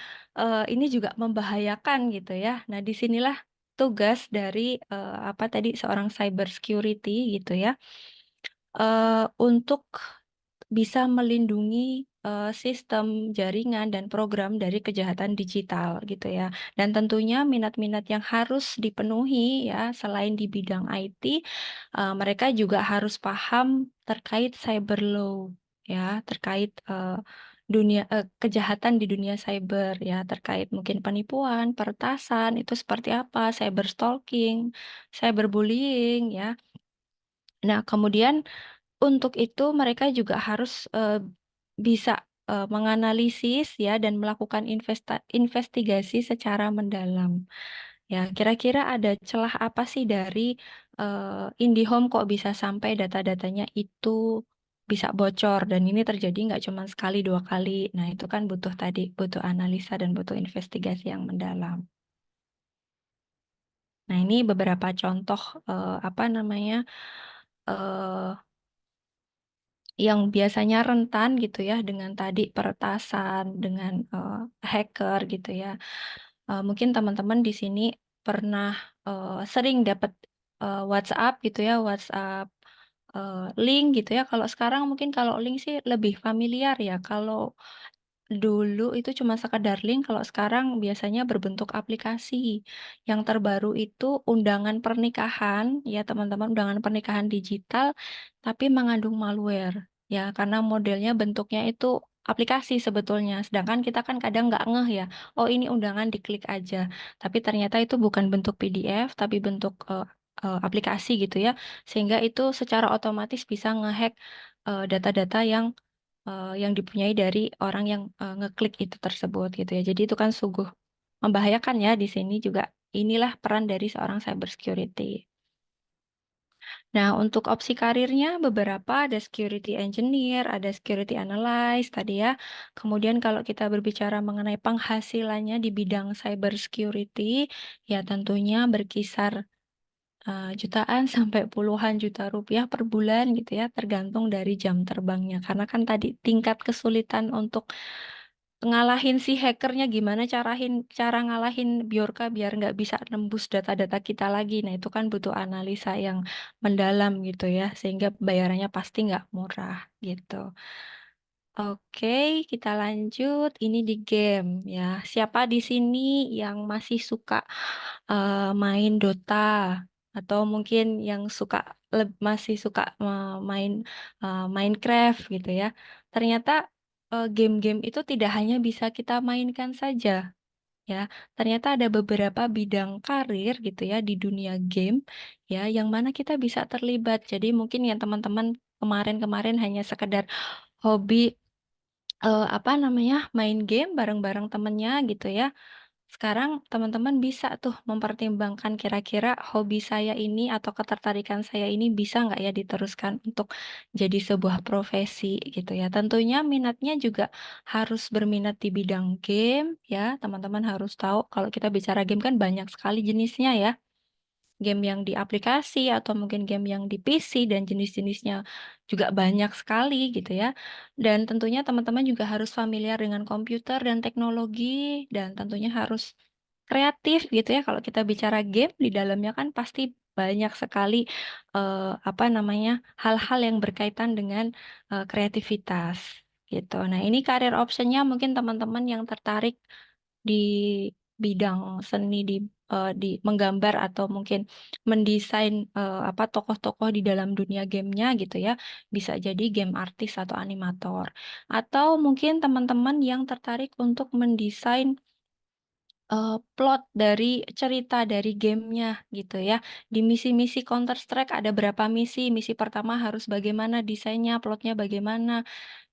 ini juga membahayakan gitu ya. Nah, disinilah tugas dari apa tadi seorang cyber security gitu ya, untuk bisa melindungi sistem jaringan dan program dari kejahatan digital gitu ya. Dan tentunya minat-minat yang harus dipenuhi ya selain di bidang IT, mereka juga harus paham terkait cyber law ya, terkait kejahatan di dunia cyber ya, terkait mungkin penipuan, peretasan itu seperti apa, cyber stalking, cyberbullying ya. Nah, kemudian untuk itu mereka juga harus bisa menganalisis ya dan melakukan investigasi secara mendalam. Ya, kira-kira ada celah apa sih dari IndiHome kok bisa sampai data-datanya itu bisa bocor dan ini terjadi nggak cuma sekali dua kali. Nah, itu kan butuh analisa dan butuh investigasi yang mendalam. Nah, ini beberapa contoh apa namanya eh yang biasanya rentan gitu ya dengan tadi peretasan, dengan hacker gitu ya. Mungkin teman-teman di sini pernah sering dapat WhatsApp gitu ya, WhatsApp link gitu ya. Kalau sekarang mungkin kalau link sih lebih familiar ya. Kalau dulu itu cuma sekadar link, kalau sekarang biasanya berbentuk aplikasi. Yang terbaru itu undangan pernikahan, ya teman-teman, undangan pernikahan digital, tapi mengandung malware. Ya, karena modelnya bentuknya itu aplikasi sebetulnya. Sedangkan kita kan kadang nggak ngeh ya, oh ini undangan diklik aja. Tapi ternyata itu bukan bentuk PDF, tapi bentuk aplikasi gitu ya. Sehingga itu secara otomatis bisa ngehack data-data yang dipunyai dari orang yang ngeklik itu tersebut gitu ya. Jadi itu kan sungguh membahayakan ya di sini juga. Inilah peran dari seorang cyber security. Nah, untuk opsi karirnya beberapa ada security engineer, ada security analyst tadi ya. Kemudian kalau kita berbicara mengenai penghasilannya di bidang cyber security, ya tentunya berkisar jutaan sampai puluhan juta rupiah per bulan gitu ya, tergantung dari jam terbangnya. Karena kan tadi tingkat kesulitan untuk ngalahin si hackernya gimana cara ngalahin Bjorka biar nggak bisa nembus data-data kita lagi. Nah, itu kan butuh analisa yang mendalam gitu ya, sehingga bayarannya pasti nggak murah gitu. Oke, kita lanjut. Ini di game ya. Siapa di sini yang masih suka main Dota atau mungkin yang masih suka main Minecraft gitu ya? Ternyata game-game itu tidak hanya bisa kita mainkan saja ya. Ternyata ada beberapa bidang karir gitu ya di dunia game ya yang mana kita bisa terlibat. Jadi mungkin yang teman-teman kemarin-kemarin hanya sekedar hobi apa namanya main game bareng-bareng temennya gitu ya. Sekarang teman-teman bisa tuh mempertimbangkan kira-kira hobi saya ini atau ketertarikan saya ini bisa nggak ya diteruskan untuk jadi sebuah profesi gitu ya. Tentunya minatnya juga harus berminat di bidang game ya. Teman-teman harus tahu kalau kita bicara game kan banyak sekali jenisnya ya. Game yang di aplikasi atau mungkin game yang di PC dan jenis-jenisnya juga banyak sekali gitu ya. Dan tentunya teman-teman juga harus familiar dengan komputer dan teknologi dan tentunya harus kreatif gitu ya. Kalau kita bicara game di dalamnya kan pasti banyak sekali apa namanya hal-hal yang berkaitan dengan kreativitas gitu. Nah, ini karir optionnya mungkin teman-teman yang tertarik di bidang seni di menggambar atau mungkin mendesain apa tokoh-tokoh di dalam dunia gamenya gitu ya. Bisa jadi game artis atau animator. Atau mungkin teman-teman yang tertarik untuk mendesain plot dari cerita dari gamenya gitu ya. Di misi-misi Counter-Strike ada berapa misi? Misi pertama harus bagaimana desainnya, plotnya bagaimana.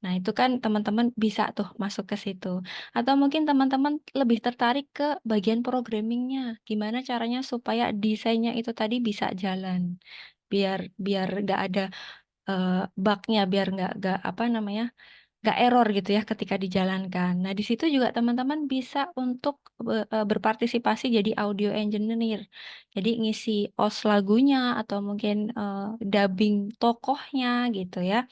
Nah, itu kan teman-teman bisa tuh masuk ke situ. Atau mungkin teman-teman lebih tertarik ke bagian programmingnya. Gimana caranya supaya desainnya itu tadi bisa jalan. Biar biar nggak ada bugnya, biar nggak apa namanya nggak error gitu ya ketika dijalankan. Nah, di situ juga teman-teman bisa untuk berpartisipasi jadi audio engineer. Jadi ngisi OST lagunya atau mungkin dubbing tokohnya gitu ya.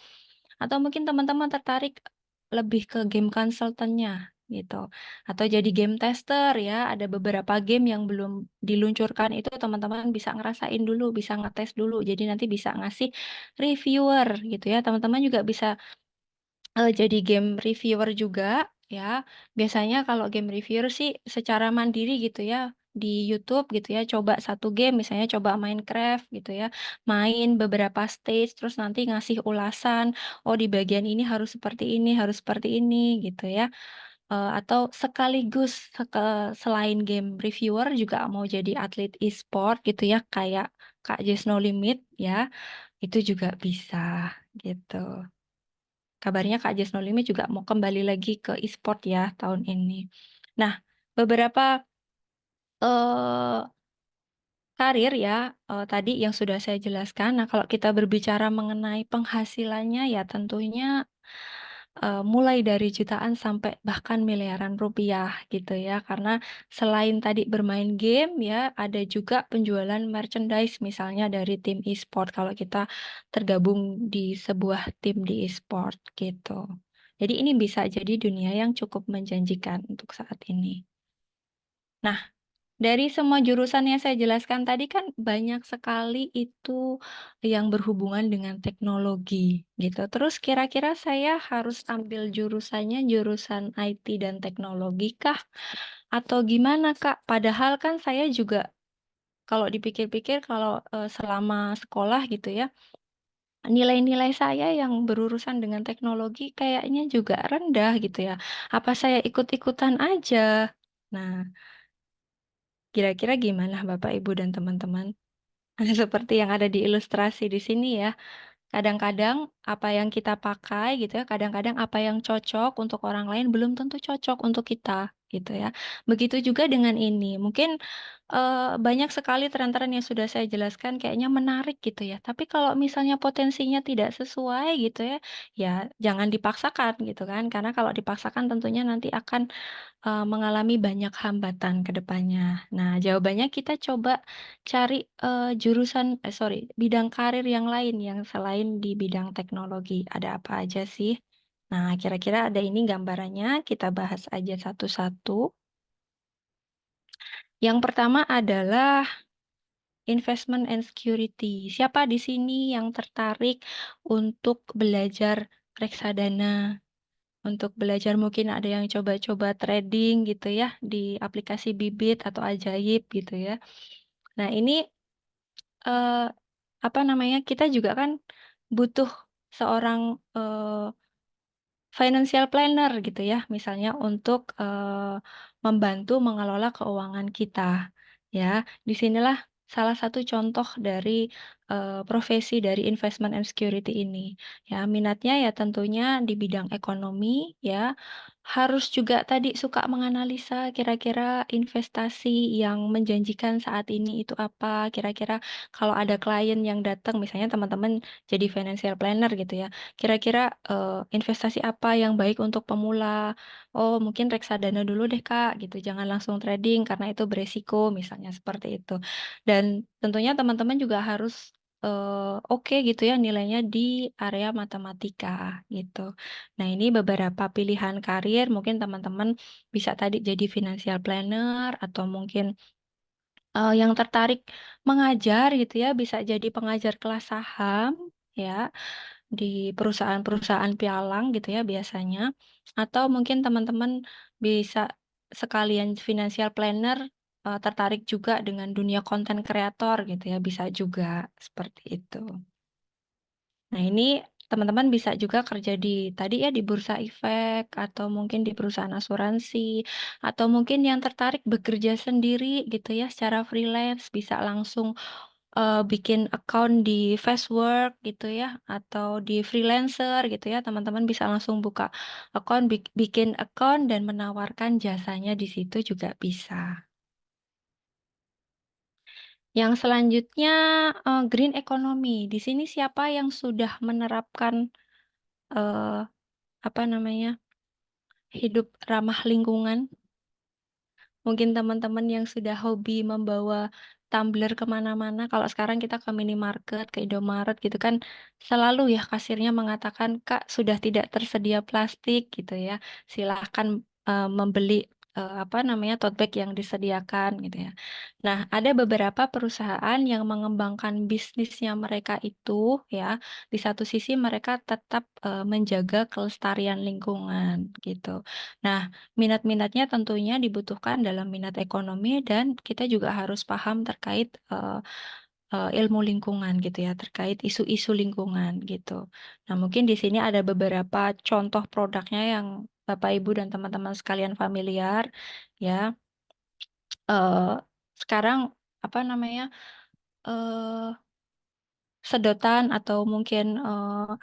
Atau mungkin teman-teman tertarik lebih ke game consultantnya gitu. Atau jadi game tester ya. Ada beberapa game yang belum diluncurkan itu teman-teman bisa ngerasain dulu, bisa ngetes dulu. Jadi nanti bisa ngasih reviewer gitu ya. Teman-teman juga bisa jadi game reviewer juga ya. Biasanya kalau game reviewer sih secara mandiri gitu ya di YouTube gitu ya, coba satu game misalnya coba Minecraft gitu ya, main beberapa stage terus nanti ngasih ulasan, oh di bagian ini harus seperti ini gitu ya. Atau sekaligus selain game reviewer juga mau jadi atlet e-sport gitu ya kayak Kak Just No Limit ya, itu juga bisa gitu. Kabarnya Kak Just No Limit juga mau kembali lagi ke e-sport ya tahun ini. Nah, beberapa eh, karir ya tadi yang sudah saya jelaskan. Nah, kalau kita berbicara mengenai penghasilannya ya tentunya mulai dari jutaan sampai bahkan miliaran rupiah gitu ya. Karena selain tadi bermain game ya, ada juga penjualan merchandise misalnya dari tim e-sport kalau kita tergabung di sebuah tim di e-sport gitu. Jadi ini bisa jadi dunia yang cukup menjanjikan untuk saat ini. Nah, dari semua jurusan yang saya jelaskan tadi kan banyak sekali itu yang berhubungan dengan teknologi gitu. Terus kira-kira saya harus ambil jurusannya jurusan IT dan teknologi kah? Atau gimana Kak? Padahal kan saya juga kalau dipikir-pikir kalau selama sekolah gitu ya, nilai-nilai saya yang berurusan dengan teknologi kayaknya juga rendah gitu ya. Apa saya ikut-ikutan aja? Nah, kira-kira gimana Bapak, Ibu, dan teman-teman? Seperti yang ada di ilustrasi di sini ya. Kadang-kadang apa yang kita pakai gitu ya, kadang-kadang apa yang cocok untuk orang lain belum tentu cocok untuk kita gitu ya. Begitu juga dengan ini. Mungkin banyak sekali tren-tren yang sudah saya jelaskan kayaknya menarik gitu ya. Tapi kalau misalnya potensinya tidak sesuai gitu ya, ya jangan dipaksakan gitu kan. Karena kalau dipaksakan tentunya nanti akan mengalami banyak hambatan ke depannya. Nah, jawabannya kita coba cari bidang karir yang lain yang selain di bidang teknologi. Ada apa aja sih? Nah, kira-kira ada ini gambarannya, kita bahas aja satu-satu. Yang pertama adalah investment and security. Siapa di sini yang tertarik untuk belajar reksadana? Untuk belajar mungkin ada yang coba-coba trading gitu ya di aplikasi Bibit atau Ajaib gitu ya. Nah, ini eh, apa namanya? Kita juga kan butuh seorang financial planner gitu ya, misalnya untuk membantu mengelola keuangan kita. Ya, disinilah salah satu contoh dari profesi dari investment and security ini. Ya, minatnya ya tentunya di bidang ekonomi ya. Harus juga tadi suka menganalisa kira-kira investasi yang menjanjikan saat ini itu apa. Kira-kira kalau ada klien yang datang, misalnya teman-teman jadi financial planner gitu ya. Kira-kira investasi apa yang baik untuk pemula? Oh, mungkin reksadana dulu deh, Kak, gitu. Jangan langsung trading karena itu beresiko, misalnya seperti itu. Dan tentunya teman-teman juga harus oke gitu ya nilainya di area matematika gitu. Nah, ini beberapa pilihan karir, mungkin teman-teman bisa tadi jadi financial planner atau mungkin yang tertarik mengajar gitu ya, bisa jadi pengajar kelas saham ya di perusahaan-perusahaan pialang gitu ya biasanya. Atau mungkin teman-teman bisa sekalian financial planner tertarik juga dengan dunia konten kreator gitu ya, bisa juga seperti itu. Nah, ini teman-teman bisa juga kerja di tadi ya di bursa efek atau mungkin di perusahaan asuransi atau mungkin yang tertarik bekerja sendiri gitu ya secara freelance bisa langsung bikin account di Fastwork gitu ya atau di freelancer gitu ya teman-teman bisa langsung buka account bikin account dan menawarkan jasanya di situ juga bisa. Yang selanjutnya green economy. Di sini siapa yang sudah menerapkan eh, apa namanya hidup ramah lingkungan. Mungkin teman-teman yang sudah hobi membawa tumbler kemana-mana. Kalau sekarang kita ke minimarket, ke Indomaret gitu kan, selalu ya kasirnya mengatakan, Kak, sudah tidak tersedia plastik gitu ya. Silahkan membeli tote bag yang disediakan gitu ya. Nah, ada beberapa perusahaan yang mengembangkan bisnisnya mereka itu ya, di satu sisi mereka tetap menjaga kelestarian lingkungan gitu. Nah, minat-minatnya tentunya dibutuhkan dalam minat ekonomi dan kita juga harus paham terkait ilmu lingkungan gitu ya, terkait isu-isu lingkungan gitu. Nah, mungkin di sini ada beberapa contoh produknya yang Bapak, Ibu, dan teman-teman sekalian familiar ya. Eh, Sekarang apa namanya? eh Sedotan atau mungkin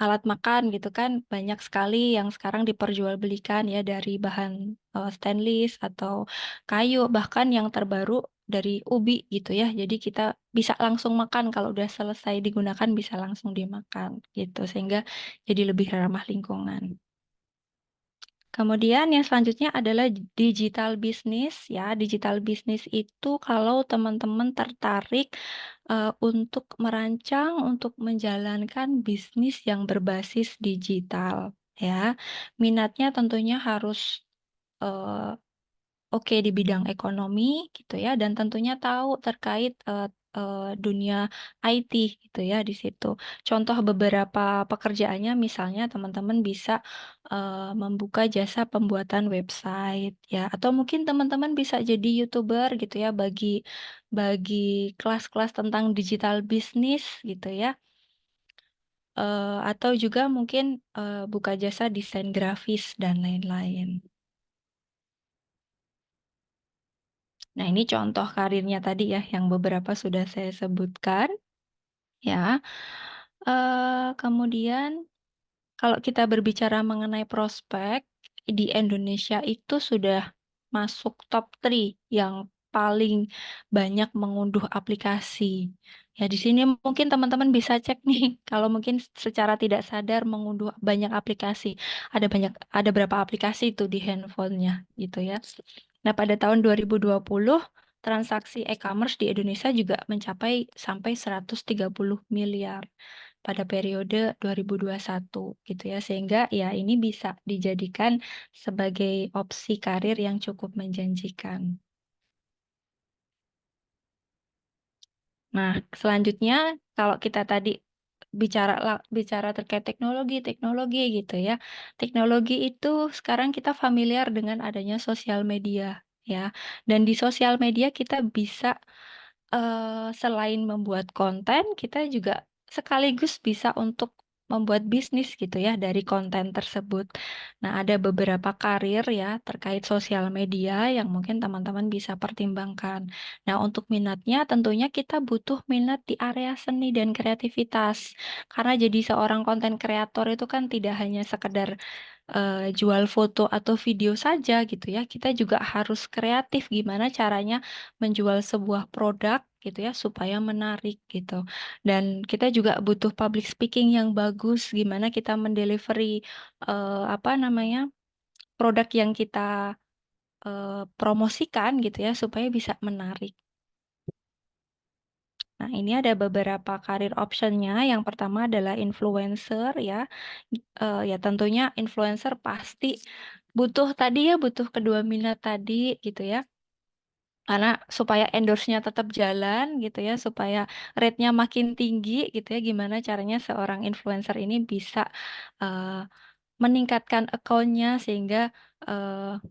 alat makan gitu kan banyak sekali yang sekarang diperjualbelikan ya dari bahan stainless atau kayu, bahkan yang terbaru dari ubi gitu ya. Jadi kita bisa langsung makan, kalau udah selesai digunakan bisa langsung dimakan gitu, sehingga jadi lebih ramah lingkungan. Kemudian yang selanjutnya adalah digital business ya. Digital business itu kalau teman-teman tertarik untuk merancang, untuk menjalankan bisnis yang berbasis digital ya. Minatnya tentunya harus eh, oke di bidang ekonomi gitu ya, dan tentunya tahu terkait dunia IT gitu ya di situ. Contoh beberapa pekerjaannya, misalnya teman-teman bisa membuka jasa pembuatan website ya, atau mungkin teman-teman bisa jadi YouTuber gitu ya, bagi bagi kelas-kelas tentang digital business gitu ya. Atau juga mungkin buka jasa desain grafis dan lain-lain. Nah, ini contoh karirnya tadi ya, yang beberapa sudah saya sebutkan, ya. Kemudian, kalau kita berbicara mengenai prospek, di Indonesia itu sudah masuk top 3 yang paling banyak mengunduh aplikasi. Ya, di sini mungkin teman-teman bisa cek nih, kalau mungkin secara tidak sadar mengunduh banyak aplikasi. Ada berapa aplikasi itu di handphonenya, gitu ya. Nah, pada tahun 2020, transaksi e-commerce di Indonesia juga mencapai sampai 130 miliar pada periode 2021 gitu ya, sehingga ya ini bisa dijadikan sebagai opsi karir yang cukup menjanjikan. Nah, selanjutnya kalau kita tadi bicara terkait teknologi gitu ya. Teknologi itu sekarang kita familiar dengan adanya sosial media ya. Dan di sosial media kita bisa selain membuat konten, kita juga sekaligus bisa untuk membuat bisnis gitu ya dari konten tersebut. Nah, ada beberapa karir ya terkait sosial media yang mungkin teman-teman bisa pertimbangkan. Nah, untuk minatnya tentunya kita butuh minat di area seni dan kreativitas. Karena jadi seorang konten kreator itu kan tidak hanya sekedar jual foto atau video saja gitu ya. Kita juga harus kreatif gimana caranya menjual sebuah produk gitu ya supaya menarik gitu. Dan kita juga butuh public speaking yang bagus, gimana kita mendelivery produk yang kita promosikan gitu ya supaya bisa menarik. Nah, ini ada beberapa karir optionnya. Yang pertama adalah influencer ya. Ya tentunya influencer pasti butuh kedua minat tadi gitu ya. Karena supaya endorse-nya tetap jalan gitu ya, supaya rate-nya makin tinggi gitu ya, gimana caranya seorang influencer ini bisa eh, meningkatkan account-nya sehingga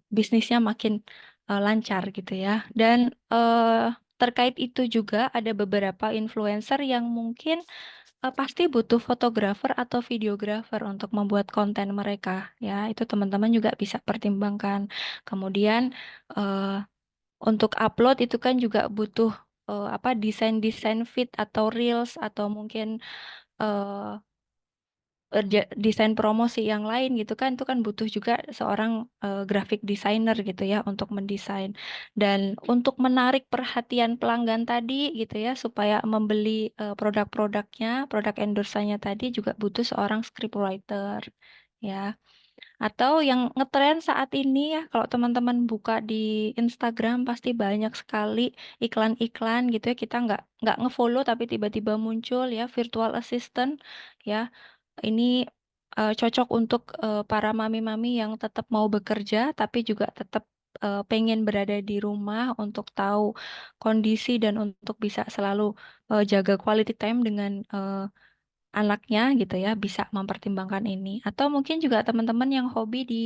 bisnisnya makin lancar gitu ya. Dan terkait itu juga ada beberapa influencer yang mungkin pasti butuh fotografer atau videografer untuk membuat konten mereka ya. Itu teman-teman juga bisa pertimbangkan. Kemudian eh, untuk upload itu kan juga butuh desain-desain feed atau reels atau mungkin eh, desain promosi yang lain gitu kan, itu kan butuh juga seorang graphic designer gitu ya untuk mendesain. Dan untuk menarik perhatian pelanggan tadi gitu ya supaya membeli produk-produknya, produk endorsannya tadi juga butuh seorang scriptwriter ya. Atau yang ngetren saat ini ya, kalau teman-teman buka di Instagram pasti banyak sekali iklan-iklan gitu ya. Kita nggak ngefollow tapi tiba-tiba muncul ya virtual assistant ya. Ini cocok untuk para mami-mami yang tetap mau bekerja tapi juga tetap pengen berada di rumah untuk tahu kondisi dan untuk bisa selalu jaga quality time dengan anaknya gitu ya, bisa mempertimbangkan ini. Atau mungkin juga teman-teman yang hobi di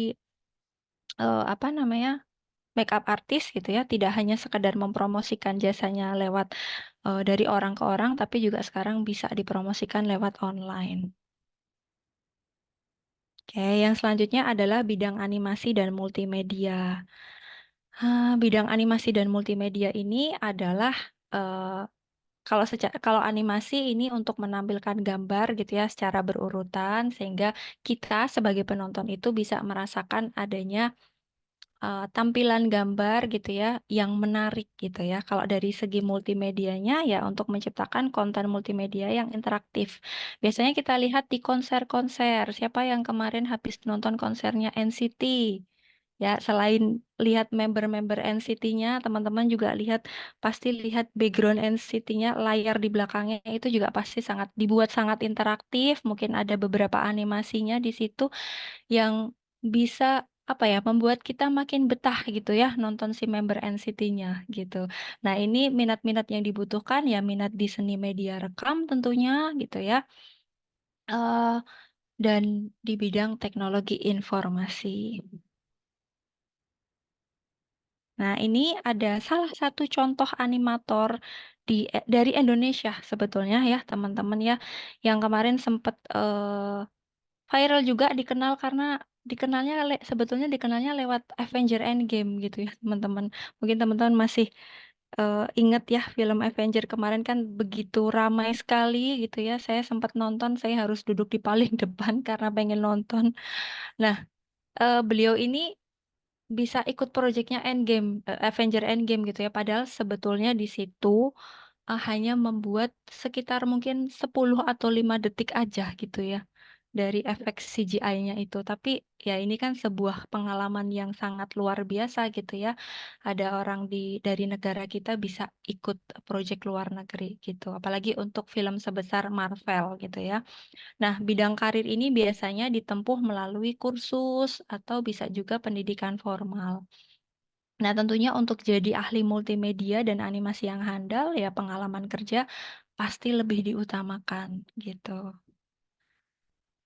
apa namanya, makeup artist gitu ya, tidak hanya sekedar mempromosikan jasanya lewat dari orang ke orang, tapi juga sekarang bisa dipromosikan lewat online. Oke, yang selanjutnya adalah bidang animasi dan multimedia. Bidang animasi dan multimedia ini adalah kalau animasi ini untuk menampilkan gambar gitu ya secara berurutan sehingga kita sebagai penonton itu bisa merasakan adanya tampilan gambar gitu ya yang menarik gitu ya. Kalau dari segi multimedianya ya untuk menciptakan konten multimedia yang interaktif. Biasanya kita lihat di konser-konser. Siapa yang kemarin habis nonton konsernya NCT? Ya, selain lihat member-member NCT-nya, teman-teman juga pasti lihat background NCT-nya, layar di belakangnya itu juga pasti dibuat sangat interaktif. Mungkin ada beberapa animasinya di situ yang bisa apa ya membuat kita makin betah gitu ya nonton si member NCT-nya gitu. Nah, ini minat-minat yang dibutuhkan ya minat di seni media rekam tentunya gitu ya. eh dan di bidang teknologi informasi. Nah, ini ada salah satu contoh animator dari Indonesia sebetulnya ya, teman-teman ya, yang kemarin sempat viral juga sebetulnya dikenalnya lewat Avenger Endgame gitu ya, teman-teman. Mungkin teman-teman masih ingat ya film Avenger kemarin kan begitu ramai sekali gitu ya. Saya sempat nonton, saya harus duduk di paling depan karena pengen nonton. Nah, beliau ini bisa ikut proyeknya Endgame, Avenger Endgame gitu ya. Padahal sebetulnya di situ hanya membuat sekitar mungkin 10 atau 5 detik aja gitu ya dari efek CGI-nya itu. Tapi ya ini kan sebuah pengalaman yang sangat luar biasa gitu ya. Ada orang dari negara kita bisa ikut proyek luar negeri gitu. Apalagi untuk film sebesar Marvel gitu ya. Nah, bidang karir ini biasanya ditempuh melalui kursus atau bisa juga pendidikan formal. Nah, tentunya untuk jadi ahli multimedia dan animasi yang handal, ya pengalaman kerja pasti lebih diutamakan gitu.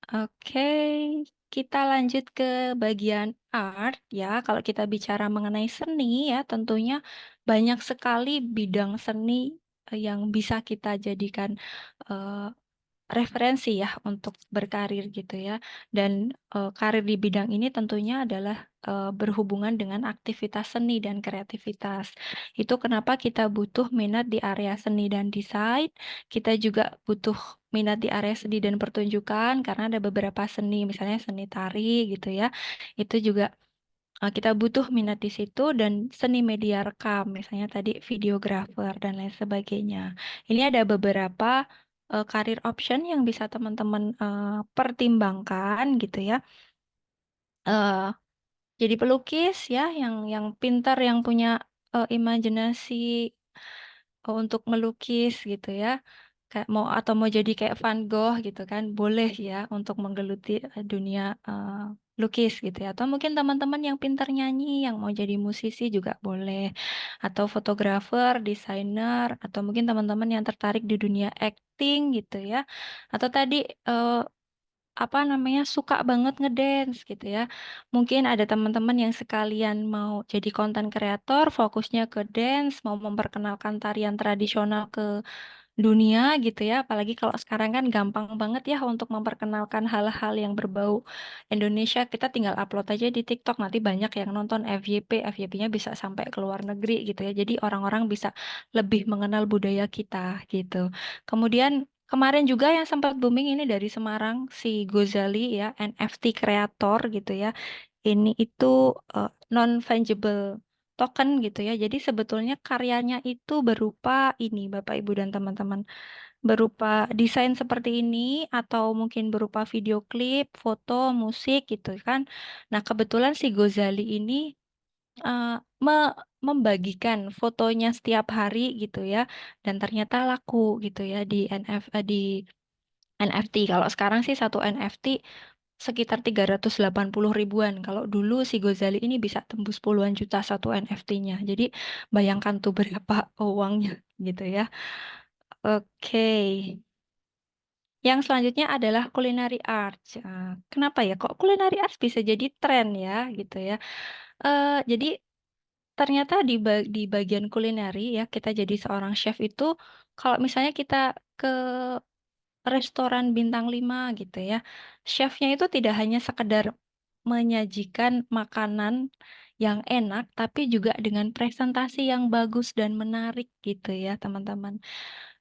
Oke, kita lanjut ke bagian art ya. Kalau kita bicara mengenai seni ya, tentunya banyak sekali bidang seni yang bisa kita jadikan eh, referensi ya untuk berkarir gitu ya. Dan karir di bidang ini tentunya adalah berhubungan dengan aktivitas seni dan kreativitas. Itu kenapa kita butuh minat di area seni dan desain. Kita juga butuh minat di area seni dan pertunjukan karena ada beberapa seni, misalnya seni tari gitu ya. Itu juga kita butuh minat di situ dan seni media rekam, misalnya tadi videografer dan lain sebagainya. Ini ada beberapa karir option yang bisa teman-teman pertimbangkan gitu ya. Eh, jadi pelukis ya, yang pintar, yang punya imajinasi untuk melukis gitu ya. Kayak mau jadi kayak Van Gogh gitu kan, boleh ya untuk menggeluti dunia lukis gitu ya. Atau mungkin teman-teman yang pintar nyanyi, yang mau jadi musisi juga boleh. Atau fotografer, desainer, atau mungkin teman-teman yang tertarik di dunia acting gitu ya. Atau tadi eh, apa namanya suka banget ngedance gitu ya. Mungkin ada teman-teman yang sekalian mau jadi konten kreator, fokusnya ke dance, mau memperkenalkan tarian tradisional ke dunia gitu ya. Apalagi kalau sekarang kan gampang banget ya untuk memperkenalkan hal-hal yang berbau Indonesia. Kita tinggal upload aja di TikTok, nanti banyak yang nonton FYP. FYP-nya bisa sampai ke luar negeri gitu ya. Jadi orang-orang bisa lebih mengenal budaya kita gitu. Kemudian kemarin juga yang sempat booming ini dari Semarang, si Gozali ya, NFT kreator gitu ya. Ini itu non-fungible token gitu ya. Jadi sebetulnya karyanya itu berupa ini, Bapak, Ibu, dan teman-teman, berupa desain seperti ini atau mungkin berupa video klip, foto, musik gitu kan. Nah, kebetulan si Gozali ini eh, membagikan fotonya setiap hari gitu ya, dan ternyata laku gitu ya di NFT. Kalau sekarang sih satu NFT sekitar 380 ribuan. Kalau dulu si Gozali ini bisa tembus puluhan juta satu NFT-nya. Jadi bayangkan tuh berapa uangnya gitu ya. Oke. Yang selanjutnya adalah culinary arts. Kenapa ya kok culinary arts bisa jadi tren ya gitu ya. Jadi ternyata di bagian kulineri ya kita jadi seorang chef itu kalau misalnya kita ke restoran bintang 5 gitu ya. Chefnya itu tidak hanya sekedar menyajikan makanan yang enak, tapi juga dengan presentasi yang bagus dan menarik gitu ya, teman-teman.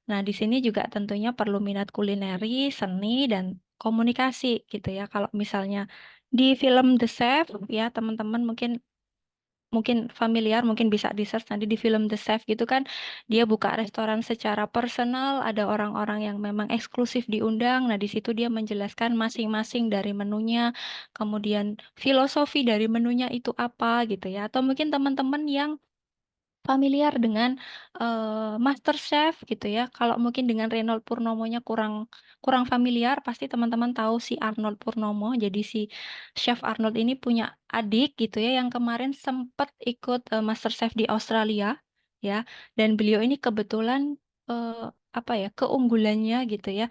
Nah, di sini juga tentunya perlu minat kulineri, seni, dan komunikasi gitu ya. Kalau misalnya di film The Chef ya, teman-teman mungkin mungkin familiar, mungkin bisa di-search nanti di film The Chef gitu kan, dia buka restoran secara personal, ada orang-orang yang memang eksklusif diundang. Nah, di situ dia menjelaskan masing-masing dari menunya, kemudian filosofi dari menunya itu apa gitu ya. Atau mungkin teman-teman yang familiar dengan MasterChef gitu ya. Kalau mungkin dengan Reynold Purnomonya kurang kurang familiar, pasti teman-teman tahu si Arnold Purnomo. Jadi si Chef Arnold ini punya adik gitu ya yang kemarin sempat ikut MasterChef di Australia ya. Dan beliau ini kebetulan eh, apa ya keunggulannya gitu ya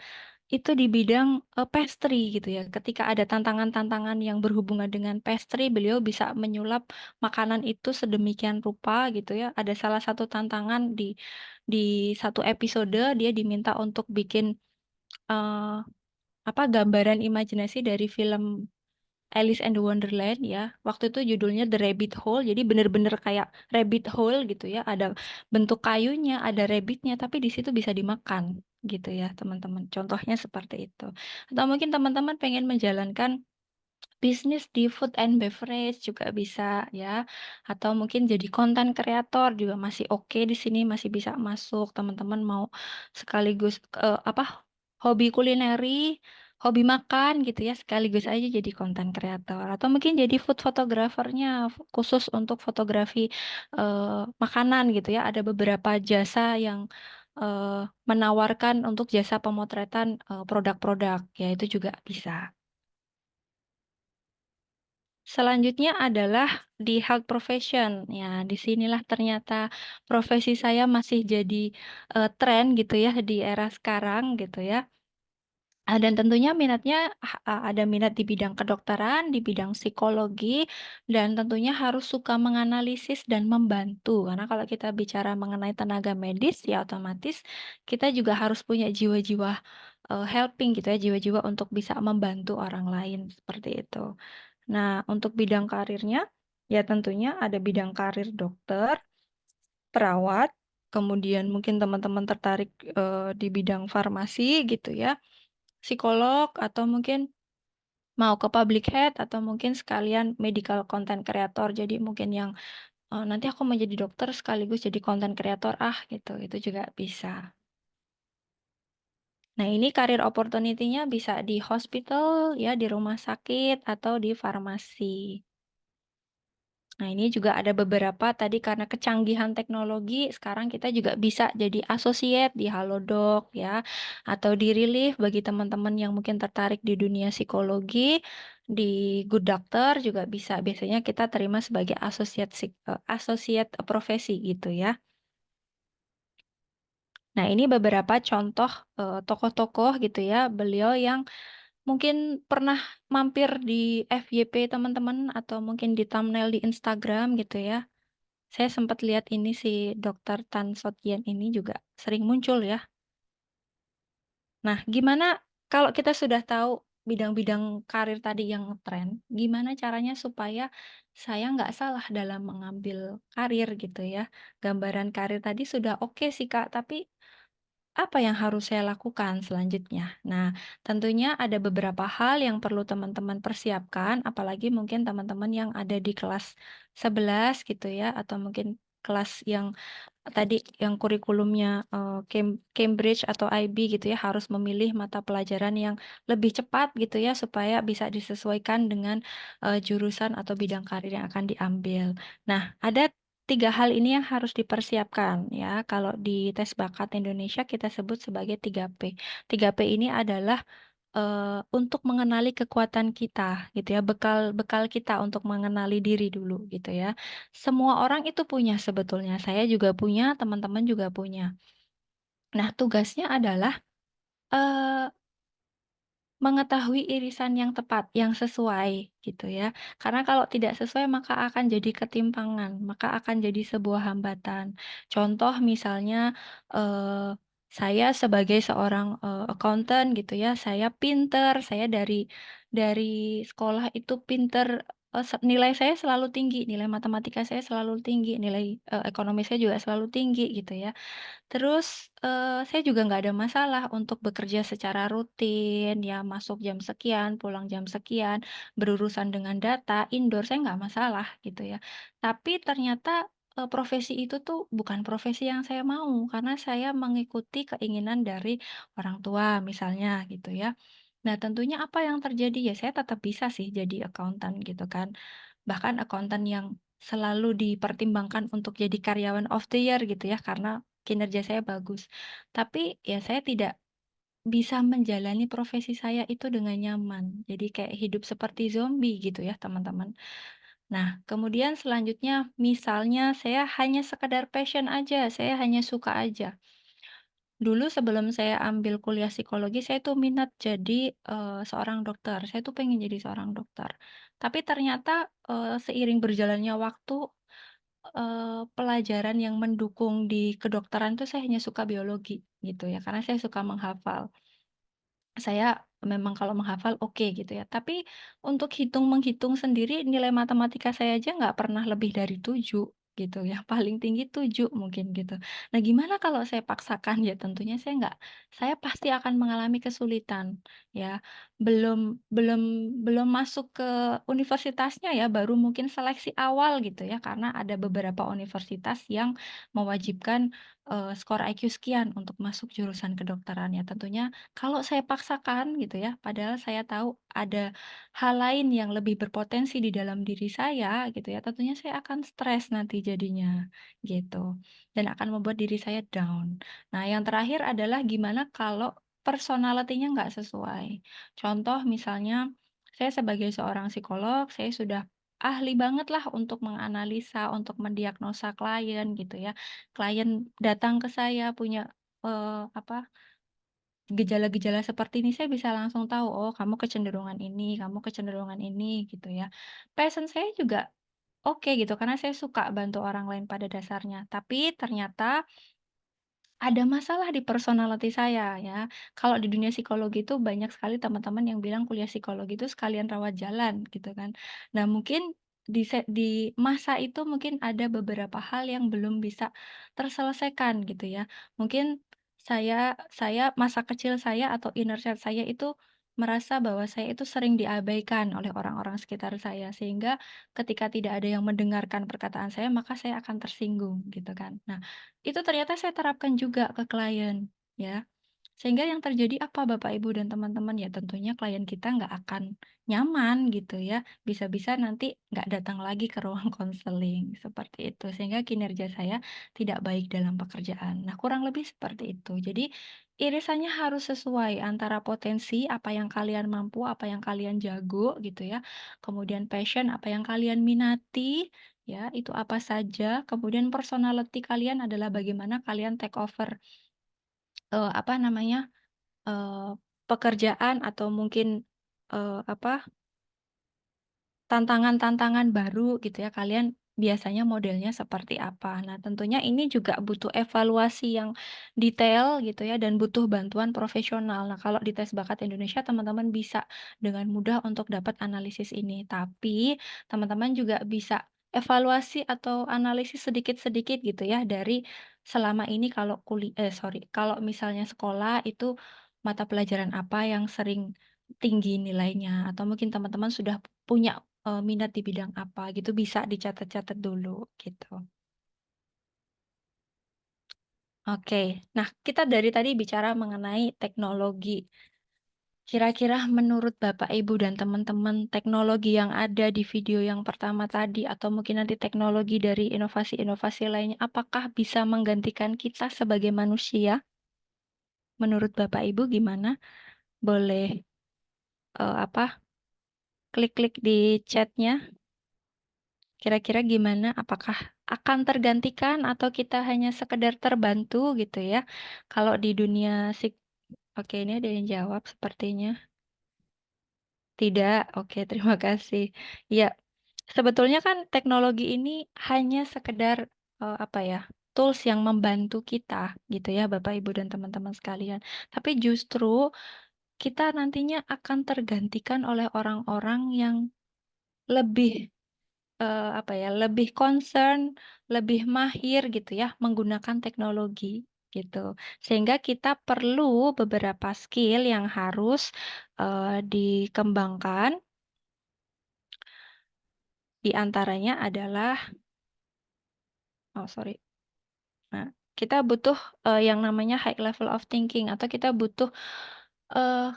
itu di bidang pastry gitu ya. Ketika ada tantangan-tantangan yang berhubungan dengan pastry, beliau bisa menyulap makanan itu sedemikian rupa gitu ya. Ada salah satu tantangan di satu episode dia diminta untuk bikin eh, apa gambaran imajinasi dari film Alice and the Wonderland ya. Waktu itu judulnya The Rabbit Hole. Jadi bener-bener kayak rabbit hole gitu ya. Ada bentuk kayunya, ada rabbitnya, tapi di situ bisa dimakan gitu ya, teman-teman. Contohnya seperti itu. Atau mungkin teman-teman pengen menjalankan bisnis di food and beverage juga bisa ya. Atau mungkin jadi konten kreator juga masih oke di sini masih bisa masuk. Teman-teman mau sekaligus apa hobi kulineri, hobi makan gitu ya sekaligus aja jadi konten kreator. Atau mungkin jadi food photographernya khusus untuk fotografi makanan gitu ya. Ada beberapa jasa yang eh, menawarkan untuk jasa pemotretan produk-produk ya itu juga bisa. Selanjutnya adalah di health profession. Ya, disinilah ternyata profesi saya masih jadi tren gitu ya di era sekarang gitu ya. Dan tentunya minatnya ada minat di bidang kedokteran, di bidang psikologi, dan tentunya harus suka menganalisis dan membantu. Karena kalau kita bicara mengenai tenaga medis, ya otomatis kita juga harus punya jiwa-jiwa helping gitu ya, jiwa-jiwa untuk bisa membantu orang lain seperti itu. Nah, untuk bidang karirnya, ya tentunya ada bidang karir dokter, perawat, kemudian mungkin teman-teman tertarik di bidang farmasi gitu ya, psikolog, atau mungkin mau ke public health, atau mungkin sekalian medical content creator. Jadi mungkin yang nanti aku mau jadi dokter sekaligus jadi content creator gitu, itu juga bisa. Nah, ini karir opportunity-nya bisa di hospital, ya, di rumah sakit, atau di farmasi. Nah, ini juga ada beberapa tadi karena kecanggihan teknologi, sekarang kita juga bisa jadi associate di Halodoc ya, atau di Relief bagi teman-teman yang mungkin tertarik di dunia psikologi, di Good Doctor juga bisa. Biasanya kita terima sebagai associate profesi gitu ya. Nah, ini beberapa contoh tokoh-tokoh gitu ya, beliau yang mungkin pernah mampir di FYP teman-teman atau mungkin di thumbnail di Instagram gitu ya. Saya sempat lihat ini si Dokter Tan Sot Yen ini juga sering muncul ya. Nah, gimana kalau kita sudah tahu bidang-bidang karir tadi yang tren, gimana caranya supaya saya nggak salah dalam mengambil karir gitu ya. Gambaran karir tadi sudah oke sih Kak, tapi apa yang harus saya lakukan selanjutnya? Nah, tentunya ada beberapa hal yang perlu teman-teman persiapkan, apalagi mungkin teman-teman yang ada di kelas 11 gitu ya, atau mungkin kelas yang tadi yang kurikulumnya Cambridge atau IB gitu ya, harus memilih mata pelajaran yang lebih cepat gitu ya, supaya bisa disesuaikan dengan jurusan atau bidang karir yang akan diambil. Nah, ada tiga hal ini yang harus dipersiapkan ya. Kalau di tes bakat Indonesia kita sebut sebagai 3P. 3P ini adalah untuk mengenali kekuatan kita gitu ya, bekal kita untuk mengenali diri dulu gitu ya. Semua orang itu punya sebetulnya, saya juga punya, teman-teman juga punya. Nah, tugasnya adalah, eee mengetahui irisan yang tepat, yang sesuai gitu ya. Karena kalau tidak sesuai maka akan jadi ketimpangan, maka akan jadi sebuah hambatan. Contoh misalnya, saya sebagai seorang, accountant gitu ya, saya pinter, saya dari sekolah itu pinter, nilai saya selalu tinggi, nilai matematika saya selalu tinggi, nilai, ekonomi saya juga selalu tinggi gitu ya. Terus, saya juga nggak ada masalah untuk bekerja secara rutin, ya masuk jam sekian, pulang jam sekian, berurusan dengan data, indoor, saya nggak masalah gitu ya. Tapi ternyata, profesi itu tuh bukan profesi yang saya mau, karena saya mengikuti keinginan dari orang tua misalnya gitu ya. Nah tentunya apa yang terjadi, ya saya tetap bisa sih jadi akuntan gitu kan. Bahkan akuntan yang selalu dipertimbangkan untuk jadi karyawan of the year gitu ya, karena kinerja saya bagus. Tapi ya saya tidak bisa menjalani profesi saya itu dengan nyaman. Jadi kayak hidup seperti zombie gitu ya, teman-teman. Nah, kemudian selanjutnya misalnya saya hanya sekedar passion aja, saya hanya suka aja. Dulu sebelum saya ambil kuliah psikologi, saya tuh minat jadi, seorang dokter. Saya tuh pengen jadi seorang dokter. Tapi ternyata, seiring berjalannya waktu, pelajaran yang mendukung di kedokteran tuh saya hanya suka biologi, gitu ya, karena saya suka menghafal. Saya memang kalau menghafal oke gitu ya, tapi untuk menghitung sendiri nilai matematika saya aja nggak pernah lebih dari 7 gitu ya, paling tinggi 7 mungkin gitu. Nah gimana kalau saya paksakan? Ya tentunya saya pasti akan mengalami kesulitan ya. Belum belum belum masuk ke universitasnya ya, baru mungkin seleksi awal gitu ya, karena ada beberapa universitas yang mewajibkan, skor IQ sekian untuk masuk jurusan kedokteran ya. Tentunya kalau saya paksakan gitu ya, padahal saya tahu ada hal lain yang lebih berpotensi di dalam diri saya gitu ya, tentunya saya akan stres nanti jadinya gitu, dan akan membuat diri saya down. Nah, yang terakhir adalah gimana kalau personality-nya nggak sesuai. Contoh misalnya saya sebagai seorang psikolog, saya sudah ahli banget lah untuk menganalisa, untuk mendiagnosa klien gitu ya. Klien datang ke saya punya, apa, gejala-gejala seperti ini saya bisa langsung tahu, "Oh, kamu kecenderungan ini," gitu ya. Passion saya juga oke gitu, karena saya suka bantu orang lain pada dasarnya. Tapi ternyata ada masalah di personality saya ya. Kalau di dunia psikologi itu banyak sekali teman-teman yang bilang kuliah psikologi itu sekalian rawat jalan gitu kan. Nah mungkin di masa itu mungkin ada beberapa hal yang belum bisa terselesaikan gitu ya. Mungkin saya masa kecil saya atau inner child saya itu merasa bahwa saya itu sering diabaikan oleh orang-orang sekitar saya sehingga ketika tidak ada yang mendengarkan perkataan saya maka saya akan tersinggung gitu kan. Nah, itu ternyata saya terapkan juga ke klien, ya. Sehingga yang terjadi apa Bapak, Ibu, dan teman-teman, ya tentunya klien kita nggak akan nyaman gitu ya, bisa-bisa nanti nggak datang lagi ke ruang konseling, seperti itu. Sehingga kinerja saya tidak baik dalam pekerjaan. Nah, kurang lebih seperti itu. Jadi, irisannya harus sesuai antara potensi, apa yang kalian mampu, apa yang kalian jago gitu ya, kemudian passion, apa yang kalian minati, ya, itu apa saja, kemudian personality kalian adalah bagaimana kalian take over, apa namanya, Eee, pekerjaan atau mungkin, apa, tantangan-tantangan baru gitu ya, kalian biasanya modelnya seperti apa. Nah, tentunya ini juga butuh evaluasi yang detail gitu ya dan butuh bantuan profesional. Nah, kalau di tes bakat Indonesia teman-teman bisa dengan mudah untuk dapat analisis ini. Tapi teman-teman juga bisa evaluasi atau analisis sedikit-sedikit gitu ya dari selama ini kalau misalnya sekolah itu mata pelajaran apa yang sering tinggi nilainya atau mungkin teman-teman sudah punya minat di bidang apa gitu bisa dicatat-catat dulu gitu. Oke, nah kita dari tadi bicara mengenai teknologi. Kira-kira menurut Bapak, Ibu, dan teman-teman teknologi yang ada di video yang pertama tadi atau mungkin nanti teknologi dari inovasi-inovasi lainnya, apakah bisa menggantikan kita sebagai manusia? Menurut Bapak, Ibu gimana? Boleh klik-klik di chatnya. Kira-kira gimana? Apakah akan tergantikan atau kita hanya sekedar terbantu gitu ya? Kalau di dunia Oke, ini ada yang jawab sepertinya. Tidak. Oke, terima kasih. Ya, sebetulnya kan teknologi ini hanya sekedar tools yang membantu kita gitu ya, Bapak, Ibu, dan teman-teman sekalian. Tapi justru kita nantinya akan tergantikan oleh orang-orang yang lebih lebih concern, lebih mahir gitu ya menggunakan teknologi gitu. Sehingga kita perlu beberapa skill yang harus dikembangkan. Di antaranya adalah, oh sorry, nah kita butuh yang namanya high level of thinking atau kita butuh eh,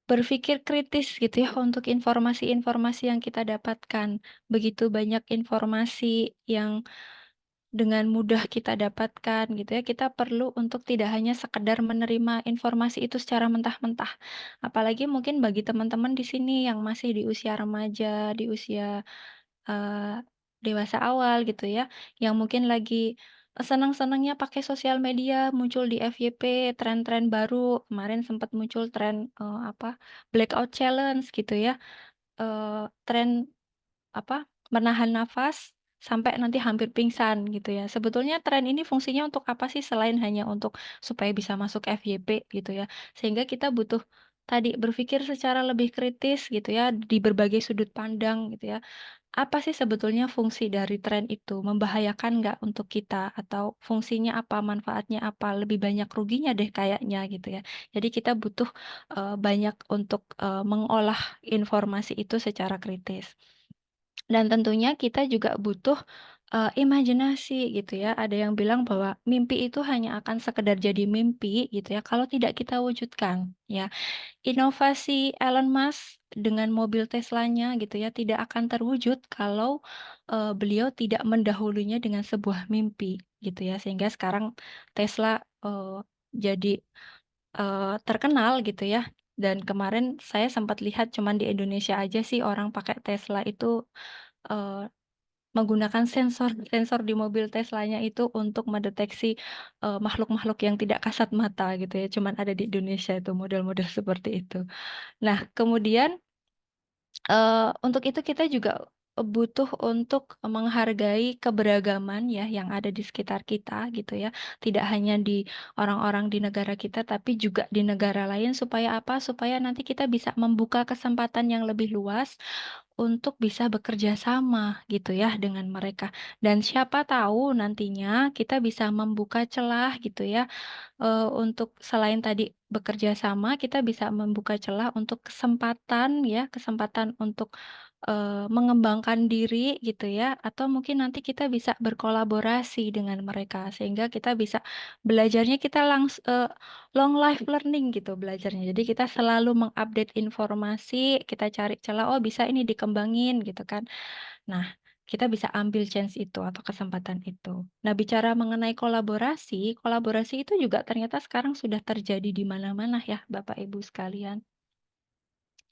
berpikir kritis gitu ya untuk informasi-informasi yang kita dapatkan. Begitu banyak informasi yang dengan mudah kita dapatkan gitu ya, kita perlu untuk tidak hanya sekedar menerima informasi itu secara mentah-mentah. Apalagi mungkin bagi teman-teman di sini yang masih di usia remaja, di usia eee, dewasa awal gitu ya, yang mungkin lagi senang-senangnya pakai sosial media, muncul di FYP tren-tren baru, kemarin sempat muncul tren, blackout challenge gitu ya, tren menahan nafas sampai nanti hampir pingsan gitu ya. Sebetulnya tren ini fungsinya untuk apa sih selain hanya untuk supaya bisa masuk FYP gitu ya. Sehingga kita butuh tadi berpikir secara lebih kritis gitu ya di berbagai sudut pandang gitu ya. Apa sih sebetulnya fungsi dari tren itu? Membahayakan nggak untuk kita? Atau fungsinya apa? Manfaatnya apa? Lebih banyak ruginya deh kayaknya gitu ya. Jadi kita butuh banyak untuk mengolah informasi itu secara kritis. Dan tentunya kita juga butuh, imajinasi gitu ya. Ada yang bilang bahwa mimpi itu hanya akan sekedar jadi mimpi gitu ya, kalau tidak kita wujudkan ya. Inovasi Elon Musk dengan mobil Teslanya gitu ya, tidak akan terwujud kalau, beliau tidak mendahulunya dengan sebuah mimpi gitu ya. Sehingga sekarang Tesla, jadi, terkenal gitu ya. Dan kemarin saya sempat lihat cuman di Indonesia aja sih orang pakai Tesla itu, eee menggunakan sensor sensor di mobil Teslanya itu untuk mendeteksi, makhluk-makhluk yang tidak kasat mata gitu ya, cuman ada di Indonesia itu model-model seperti itu. Nah, kemudian, untuk itu kita juga, butuh untuk menghargai keberagaman ya yang ada di sekitar kita gitu ya. Tidak hanya di orang-orang di negara kita, tapi juga di negara lain supaya apa? Supaya nanti kita bisa membuka kesempatan yang lebih luas untuk bisa bekerja sama gitu ya dengan mereka. Dan siapa tahu nantinya kita bisa membuka celah gitu ya, untuk selain tadi bekerja sama, kita bisa membuka celah untuk kesempatan ya, kesempatan untuk, mengembangkan diri gitu ya, atau mungkin nanti kita bisa berkolaborasi dengan mereka, sehingga kita bisa belajarnya kita long life learning gitu belajarnya. Jadi kita selalu mengupdate informasi, kita cari celah, "Oh bisa ini dikembangin," gitu kan. Nah, kita bisa ambil chance itu atau kesempatan itu. Nah, bicara mengenai kolaborasi, kolaborasi itu juga ternyata sekarang sudah terjadi di mana-mana ya, Bapak Ibu sekalian.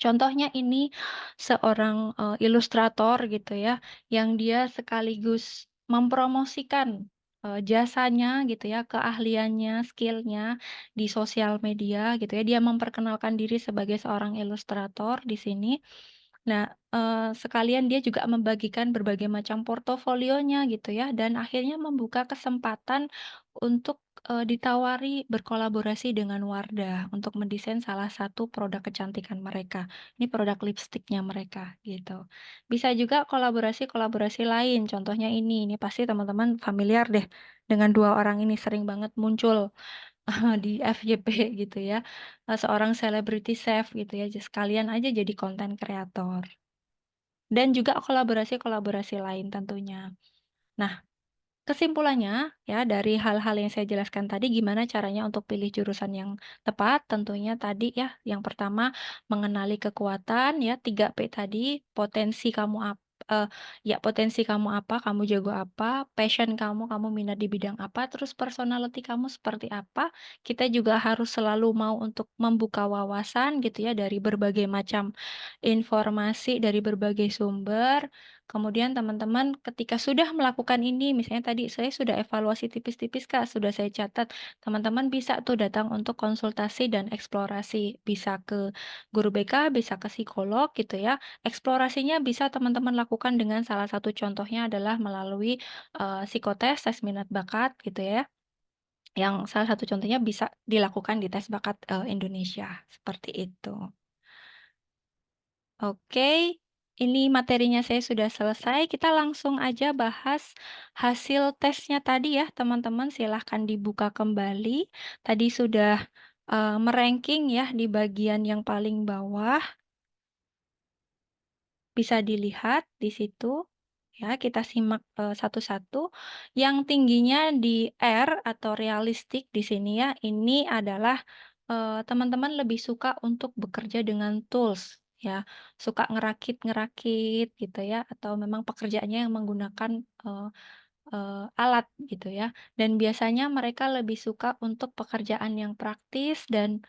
Contohnya ini seorang, ilustrator gitu ya, yang dia sekaligus mempromosikan, jasanya gitu ya, keahliannya, skill-nya di sosial media gitu ya. Dia memperkenalkan diri sebagai seorang ilustrator di sini. Nah, sekalian dia juga membagikan berbagai macam portofolionya gitu ya, dan akhirnya membuka kesempatan untuk, ditawari berkolaborasi dengan Wardah untuk mendesain salah satu produk kecantikan mereka. Ini produk lipstiknya mereka, gitu. Bisa juga kolaborasi-kolaborasi lain, contohnya ini pasti teman-teman familiar deh dengan 2 orang ini, sering banget muncul, di FYP gitu ya, seorang selebriti chef gitu ya, sekalian aja jadi konten kreator. Dan juga kolaborasi-kolaborasi lain tentunya. Nah, kesimpulannya ya dari hal-hal yang saya jelaskan tadi gimana caranya untuk pilih jurusan yang tepat, tentunya tadi ya, yang pertama mengenali kekuatan ya, 3P tadi, potensi kamu ya potensi kamu apa, kamu jago apa, passion kamu minat di bidang apa, terus personality kamu seperti apa. Kita juga harus selalu mau untuk membuka wawasan gitu ya dari berbagai macam informasi, dari berbagai sumber. Kemudian teman-teman ketika sudah melakukan ini, misalnya tadi saya sudah evaluasi tipis-tipis Kak, sudah saya catat. Teman-teman bisa tuh datang untuk konsultasi dan eksplorasi. Bisa ke guru BK, bisa ke psikolog gitu ya. Eksplorasinya bisa teman-teman lakukan dengan salah satu contohnya adalah melalui psikotes, tes minat bakat gitu ya. Yang salah satu contohnya bisa dilakukan di tes bakat Indonesia seperti itu. Oke, ini materinya saya sudah selesai. Kita langsung aja bahas hasil tesnya tadi ya, teman-teman. Silahkan dibuka kembali. Tadi sudah meranking ya di bagian yang paling bawah. Bisa dilihat di situ. Ya, kita simak satu-satu. Yang tingginya di R atau realistik di sini ya, ini adalah teman-teman lebih suka untuk bekerja dengan tools ya, suka ngerakit-ngerakit gitu ya, atau memang pekerjaannya yang menggunakan alat gitu ya. Dan biasanya mereka lebih suka untuk pekerjaan yang praktis dan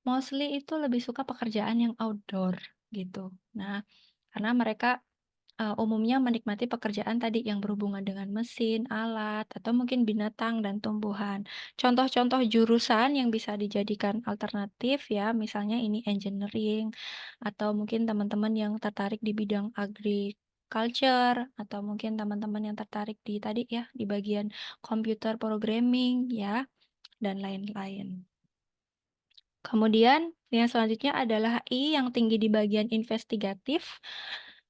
mostly itu lebih suka pekerjaan yang outdoor gitu. Nah, karena mereka umumnya menikmati pekerjaan tadi yang berhubungan dengan mesin, alat, atau mungkin binatang dan tumbuhan. Contoh-contoh jurusan yang bisa dijadikan alternatif ya, misalnya ini engineering, atau mungkin teman-teman yang tertarik di bidang agriculture, atau mungkin teman-teman yang tertarik di tadi ya, di bagian computer programming ya, dan lain-lain. Kemudian yang selanjutnya adalah I yang tinggi di bagian investigatif.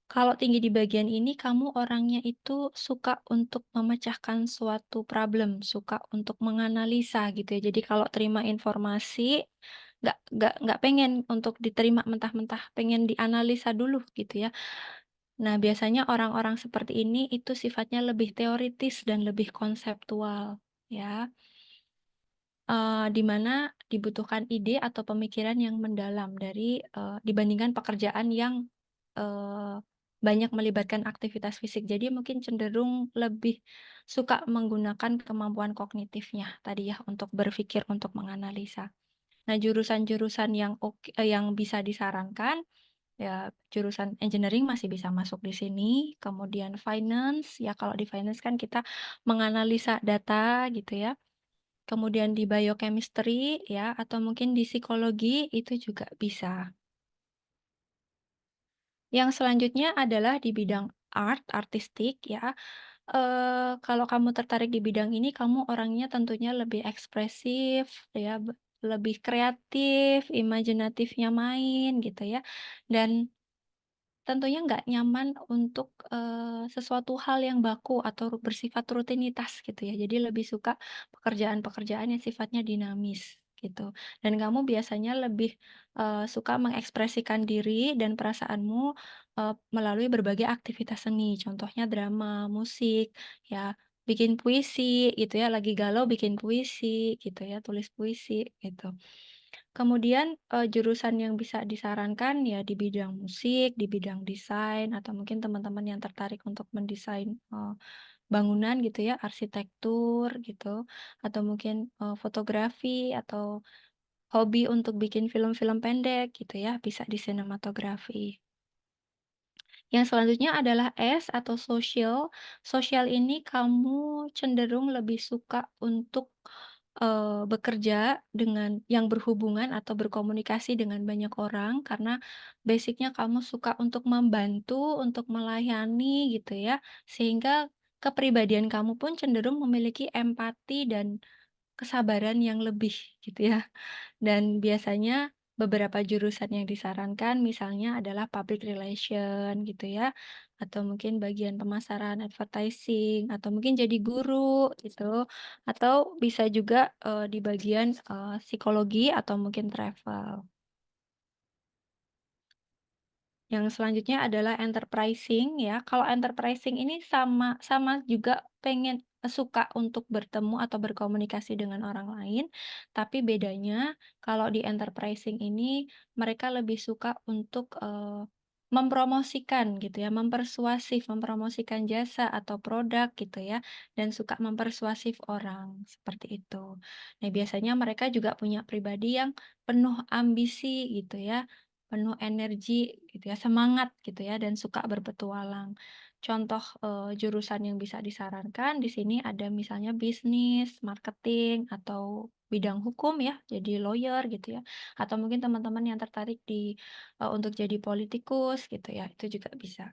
Kalau tinggi di bagian ini, kamu orangnya itu suka untuk memecahkan suatu problem, suka untuk menganalisa gitu ya. Jadi kalau terima informasi, nggak pengen untuk diterima mentah-mentah, pengen dianalisa dulu gitu ya. Nah, biasanya orang-orang seperti ini itu sifatnya lebih teoritis dan lebih konseptual ya. Di mana dibutuhkan ide atau pemikiran yang mendalam dari dibandingkan pekerjaan yang banyak melibatkan aktivitas fisik. Jadi mungkin cenderung lebih suka menggunakan kemampuan kognitifnya tadi ya untuk berpikir, untuk menganalisa. Nah, jurusan-jurusan yang bisa disarankan ya jurusan engineering masih bisa masuk di sini, kemudian finance, ya kalau di finance kan kita menganalisa data gitu ya. Kemudian di biochemistry ya, atau mungkin di psikologi itu juga bisa. Yang selanjutnya adalah di bidang art, artistik ya. Kalau kamu tertarik di bidang ini, kamu orangnya tentunya lebih ekspresif ya, lebih kreatif, imajinatifnya main gitu ya. Dan tentunya nggak nyaman untuk, sesuatu hal yang baku atau bersifat rutinitas gitu ya. Jadi lebih suka pekerjaan-pekerjaan yang sifatnya dinamis gitu. Dan kamu biasanya lebih, suka mengekspresikan diri dan perasaanmu, melalui berbagai aktivitas seni. Contohnya drama, musik, ya, bikin puisi gitu ya, lagi galau bikin puisi gitu ya, tulis puisi gitu. Kemudian, jurusan yang bisa disarankan ya di bidang musik, di bidang desain, atau mungkin teman-teman yang tertarik untuk mendesain, bangunan gitu ya, arsitektur gitu, atau mungkin, fotografi, atau hobi untuk bikin film-film pendek gitu ya, bisa di sinematografi. Yang selanjutnya adalah S atau social. Social ini kamu cenderung lebih suka untuk, bekerja dengan yang berhubungan atau berkomunikasi dengan banyak orang karena basic-nya kamu suka untuk membantu, untuk melayani gitu ya, sehingga kepribadian kamu pun cenderung memiliki empati dan kesabaran yang lebih gitu ya. Dan biasanya beberapa jurusan yang disarankan misalnya adalah public relation gitu ya, atau mungkin bagian pemasaran, advertising, atau mungkin jadi guru gitu, atau bisa juga, di bagian, psikologi atau mungkin travel. Yang selanjutnya adalah enterprising ya. Kalau enterprising ini sama sama juga suka untuk bertemu atau berkomunikasi dengan orang lain, tapi bedanya kalau di enterprising ini mereka lebih suka untuk, mempromosikan gitu ya, mempersuasif, mempromosikan jasa atau produk gitu ya, dan suka mempersuasif orang, seperti itu. Nah, biasanya mereka juga punya pribadi yang penuh ambisi gitu ya, penuh energi gitu ya, semangat gitu ya, dan suka berpetualang. Contoh, jurusan yang bisa disarankan di sini ada misalnya bisnis, marketing, atau bidang hukum ya, jadi lawyer gitu ya, atau mungkin teman-teman yang tertarik untuk jadi politikus gitu ya, itu juga bisa.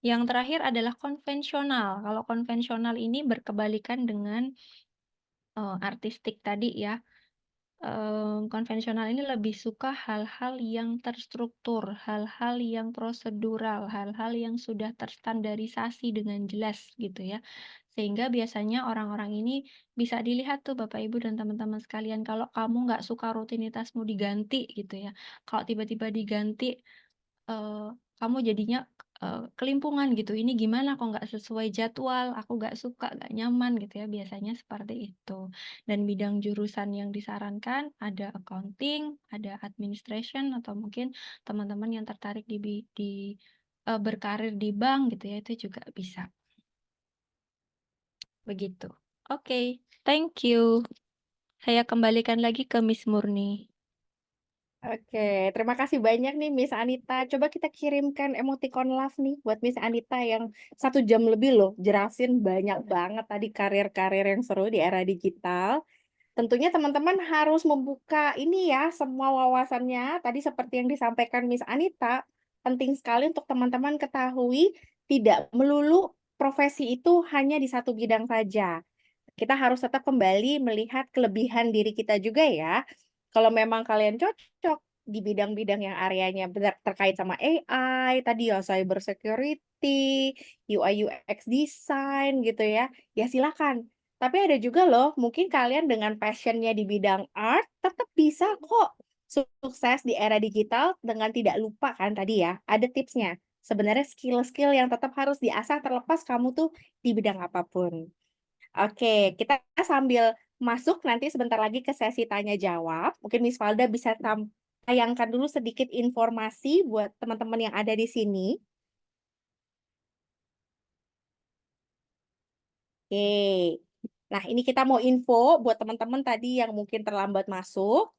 Yang terakhir adalah konvensional. Kalau konvensional ini berkebalikan dengan, artistik tadi ya. Konvensional ini lebih suka hal-hal yang terstruktur, hal-hal yang prosedural, hal-hal yang sudah terstandarisasi dengan jelas gitu ya. Sehingga biasanya orang-orang ini bisa dilihat tuh Bapak Ibu dan teman-teman sekalian kalau kamu nggak suka rutinitasmu diganti gitu ya. Kalau tiba-tiba diganti Eee, kamu jadinya, kelimpungan gitu, "Ini gimana kok nggak sesuai jadwal, aku nggak suka, nggak nyaman," gitu ya, biasanya seperti itu. Dan bidang jurusan yang disarankan ada accounting, ada administration, atau mungkin teman-teman yang tertarik berkarir di bank gitu ya, itu juga bisa. Begitu. Oke, thank you. Saya kembalikan lagi ke Miss Murni. Oke, terima kasih banyak nih Miss Anita. Coba kita kirimkan emoticon love nih buat Miss Anita yang 1 jam lebih loh, jelasin banyak banget tadi karir-karir yang seru di era digital. Tentunya teman-teman harus membuka ini ya, semua wawasannya. Tadi seperti yang disampaikan Miss Anita, penting sekali untuk teman-teman ketahui tidak melulu profesi itu hanya di satu bidang saja. Kita harus tetap kembali melihat kelebihan diri kita juga ya. Kalau memang kalian cocok di bidang-bidang yang areanya terkait sama AI, tadi ya cyber security, UI UX design gitu ya silakan. Tapi ada juga loh, mungkin kalian dengan passion-nya di bidang art tetap bisa kok sukses di era digital dengan tidak lupa kan tadi ya, ada tipsnya. Sebenarnya skill-skill yang tetap harus diasah terlepas kamu tuh di bidang apapun. Oke, kita sambil masuk nanti sebentar lagi ke sesi tanya jawab. Mungkin Miss Valda bisa tayangkan dulu sedikit informasi buat teman-teman yang ada di sini. Oke. Nah, ini kita mau info buat teman-teman tadi yang mungkin terlambat masuk.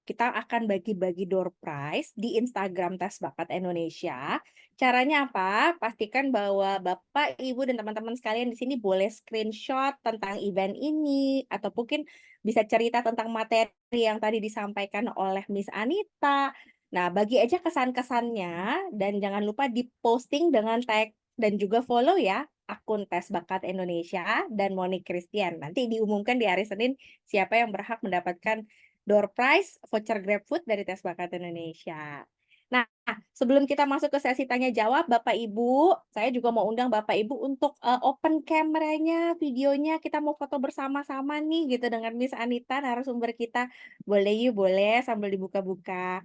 Kita akan bagi-bagi door prize di Instagram Tes Bakat Indonesia. Caranya apa? Pastikan bahwa Bapak, Ibu, dan teman-teman sekalian di sini boleh screenshot tentang event ini, atau mungkin bisa cerita tentang materi yang tadi disampaikan oleh Miss Anita. Nah, bagi aja kesan-kesannya, dan jangan lupa di-posting dengan tag dan juga follow ya akun Tes Bakat Indonesia dan Moni Christian. Nanti diumumkan di hari Senin siapa yang berhak mendapatkan door prize voucher GrabFood dari Tes Bakat Indonesia. Nah, sebelum kita masuk ke sesi tanya jawab, Bapak Ibu, saya juga mau undang Bapak Ibu untuk open kameranya, videonya, kita mau foto bersama-sama nih gitu dengan Miss Anita, narasumber kita. Boleh yuk, boleh sambil dibuka-buka.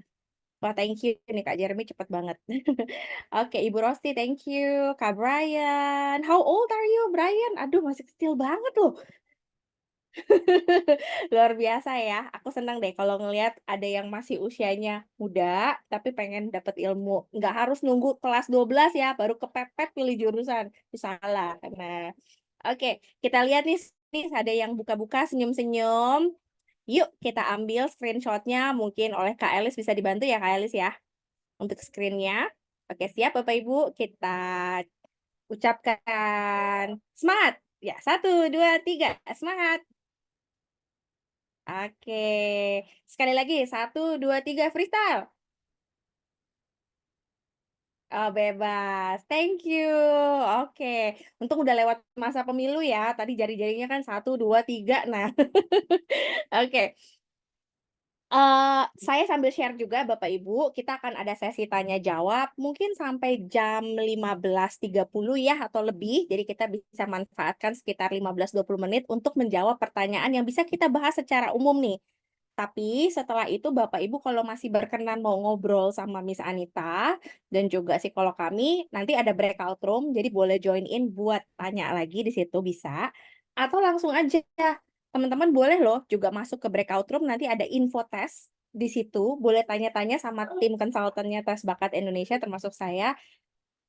Wah, thank you nih Kak Jeremy cepet banget. Oke, Ibu Rosti, thank you. Kak Brian, how old are you, Brian? Aduh, masih kecil banget loh. Luar biasa ya, aku senang deh kalau ngelihat ada yang masih usianya muda, tapi pengen dapat ilmu. Nggak harus nunggu kelas 12 ya, baru kepepet pilih jurusan. Itu salah. Nah, oke, kita lihat nih ada yang buka-buka senyum-senyum. Yuk kita ambil screenshotnya, mungkin oleh Kak Elis bisa dibantu ya Kak Elis ya, untuk screennya. Oke, siap Bapak Ibu, kita ucapkan semangat. Ya, 1, 2, 3, semangat. Oke, sekali lagi 1, 2, 3 freestyle. Oh, bebas. Thank you. Oke, untung udah lewat masa pemilu ya. Tadi jari-jarinya kan 1, 2, 3. Nah, oke. Saya sambil share juga Bapak Ibu, kita akan ada sesi tanya jawab mungkin sampai jam 15.30 ya atau lebih. Jadi kita bisa manfaatkan sekitar 15-20 menit untuk menjawab pertanyaan yang bisa kita bahas secara umum nih. Tapi setelah itu Bapak Ibu kalau masih berkenan mau ngobrol sama Miss Anita dan juga psikolog kami, nanti ada breakout room, jadi boleh join in buat tanya lagi di situ bisa. Atau langsung aja, teman-teman boleh loh juga masuk ke breakout room, nanti ada info test di situ boleh tanya-tanya sama tim konsultannya Tes Bakat Indonesia termasuk saya,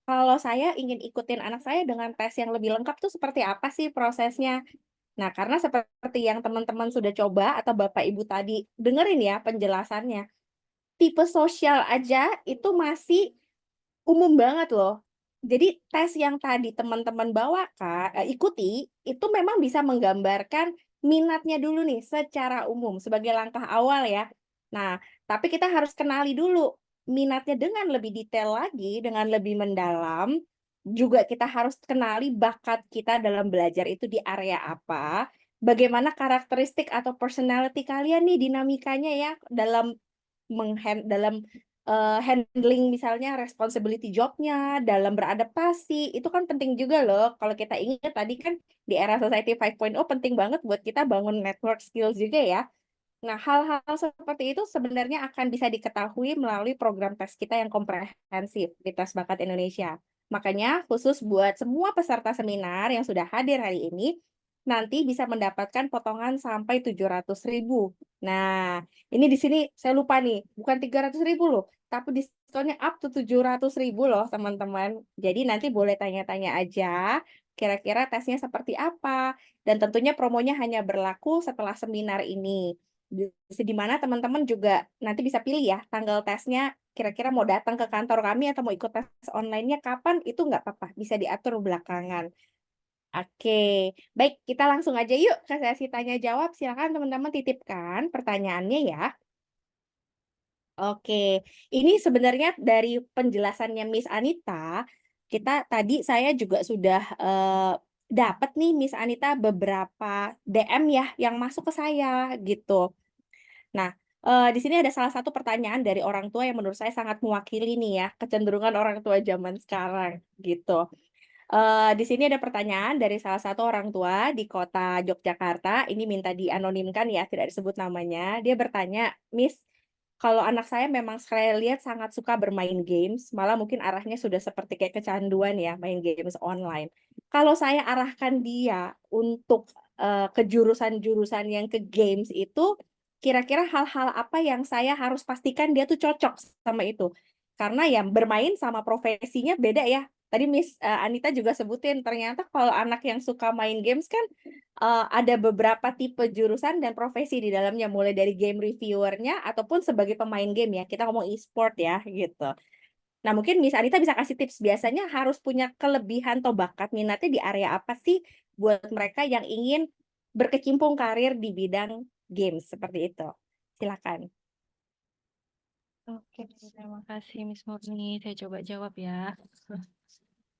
kalau saya ingin ikutin anak saya dengan tes yang lebih lengkap tuh seperti apa sih prosesnya? Nah, karena seperti yang teman-teman sudah coba atau Bapak Ibu tadi dengerin ya penjelasannya, tipe sosial aja itu masih umum banget loh. Jadi tes yang tadi teman-teman ikuti, itu memang bisa menggambarkan minatnya dulu nih secara umum sebagai langkah awal ya. Nah, tapi kita harus kenali dulu minatnya dengan lebih detail lagi, dengan lebih mendalam. Juga kita harus kenali bakat kita dalam belajar itu di area apa, bagaimana karakteristik atau personality kalian nih dinamikanya ya dalam handling misalnya responsibility job-nya, dalam beradaptasi, itu kan penting juga loh. Kalau kita ingat tadi kan di era Society 5.0 penting banget buat kita bangun network skills juga ya. Nah, hal-hal seperti itu sebenarnya akan bisa diketahui melalui program tes kita yang komprehensif di Tes Bakat Indonesia. Makanya khusus buat semua peserta seminar yang sudah hadir hari ini, nanti bisa mendapatkan potongan sampai 700.000. Nah, ini di sini saya lupa nih, bukan 300.000 loh, tapi diskonnya up to 700.000 loh teman-teman. Jadi nanti boleh tanya-tanya aja, kira-kira tesnya seperti apa. Dan tentunya promonya hanya berlaku setelah seminar ini. Di mana teman-teman juga nanti bisa pilih ya tanggal tesnya kira-kira mau datang ke kantor kami atau mau ikut tes online-nya kapan itu nggak apa-apa, bisa diatur belakangan. Oke, baik kita langsung aja yuk ke sesi tanya jawab. Silakan teman-teman titipkan pertanyaannya ya. Oke, ini sebenarnya dari penjelasannya Miss Anita, saya juga sudah dapat nih Miss Anita beberapa DM ya yang masuk ke saya gitu. Nah, di sini ada salah satu pertanyaan dari orang tua yang menurut saya sangat mewakili nih ya, kecenderungan orang tua zaman sekarang, gitu. Di sini ada pertanyaan dari salah satu orang tua di kota Yogyakarta, ini minta dianonimkan ya, tidak disebut namanya. Dia bertanya, "Miss, kalau anak saya memang saya lihat sangat suka bermain games, malah mungkin arahnya sudah seperti kayak kecanduan ya, main games online. Kalau saya arahkan dia untuk, ke jurusan-jurusan yang ke games itu, kira-kira hal-hal apa yang saya harus pastikan dia tuh cocok sama itu?" Karena ya bermain sama profesinya beda ya. Tadi Miss, Anita juga sebutin ternyata kalau anak yang suka main games kan, ada beberapa tipe jurusan dan profesi di dalamnya, mulai dari game reviewer-nya ataupun sebagai pemain game ya, kita ngomong e-sport ya, gitu. Nah mungkin Miss Anita bisa kasih tips, biasanya harus punya kelebihan atau bakat minatnya di area apa sih buat mereka yang ingin berkecimpung karir di bidang games, seperti itu. Silakan. Oke, terima kasih Miss Murni. Saya coba jawab ya.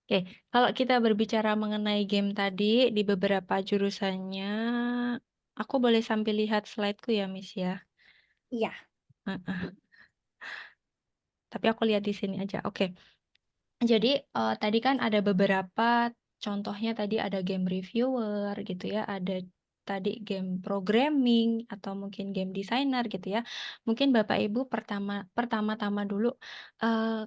Oke, kalau kita berbicara mengenai game tadi di beberapa jurusannya, aku boleh sambil lihat slide-ku ya, Miss ya. Iya. Heeh. Tapi aku lihat di sini aja. Oke. Jadi tadi kan ada beberapa contohnya tadi ada game reviewer gitu ya, ada tadi game programming atau mungkin game designer gitu ya. Mungkin Bapak Ibu pertama-tama dulu eh,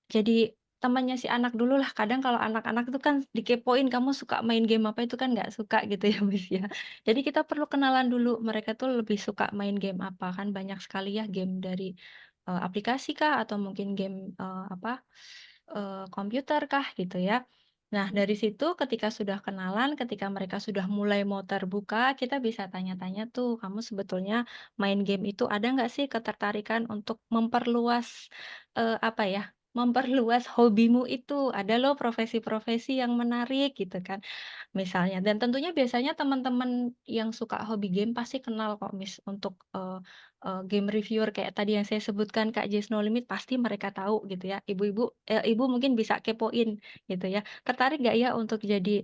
jadi temannya si anak dulu lah. Kadang kalau anak-anak itu kan dikepoin kamu suka main game apa itu kan nggak suka gitu ya Miss ya. Jadi kita perlu kenalan dulu mereka tuh lebih suka main game apa kan banyak sekali ya game dari aplikasi kah atau mungkin game apa komputer kah gitu ya. Nah, dari situ ketika sudah kenalan, ketika mereka sudah mulai mau terbuka, kita bisa tanya-tanya tuh, kamu sebetulnya main game itu ada nggak sih ketertarikan untuk memperluas apa ya? Memperluas hobimu itu. Ada loh profesi-profesi yang menarik gitu kan misalnya. Dan tentunya biasanya teman-teman yang suka hobi game pasti kenal kok Miss untuk, game reviewer kayak tadi yang saya sebutkan Kak Just No Limit pasti mereka tahu gitu ya. Ibu mungkin bisa kepoin gitu ya. Tertarik nggak ya untuk jadi,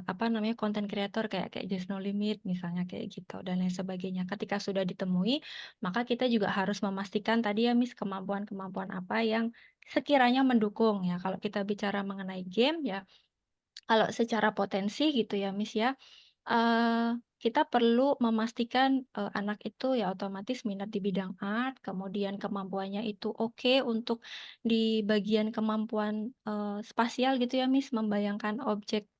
apa namanya, konten kreator kayak kayak Just No Limit misalnya kayak gitu dan lain sebagainya. Ketika sudah ditemui, maka kita juga harus memastikan tadi ya Miss kemampuan-kemampuan apa yang sekiranya mendukung ya. Kalau kita bicara mengenai game ya kalau secara potensi gitu ya, Miss, ya, kita perlu memastikan, anak itu ya otomatis minat di bidang art, kemudian kemampuannya itu oke untuk di bagian kemampuan, spasial gitu ya, Miss, membayangkan objek,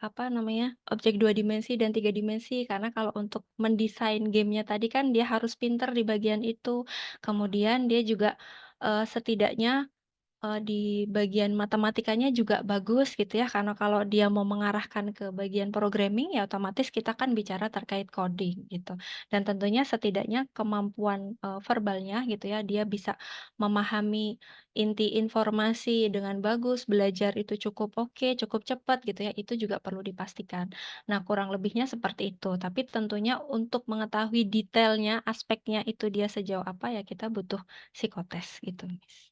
apa namanya, objek 2 dimensi dan 3 dimensi. Karena kalau untuk mendesain gamenya tadi kan dia harus pinter di bagian itu. Kemudian dia juga, setidaknya di bagian matematikanya juga bagus gitu ya, karena kalau dia mau mengarahkan ke bagian programming, ya otomatis kita kan bicara terkait coding gitu. Dan tentunya setidaknya kemampuan, verbalnya gitu ya, dia bisa memahami inti informasi dengan bagus, belajar itu cukup oke, cukup cepat gitu ya, itu juga perlu dipastikan. Nah, kurang lebihnya seperti itu, tapi tentunya untuk mengetahui detailnya, aspeknya itu dia sejauh apa, ya kita butuh psikotes gitu, Miss.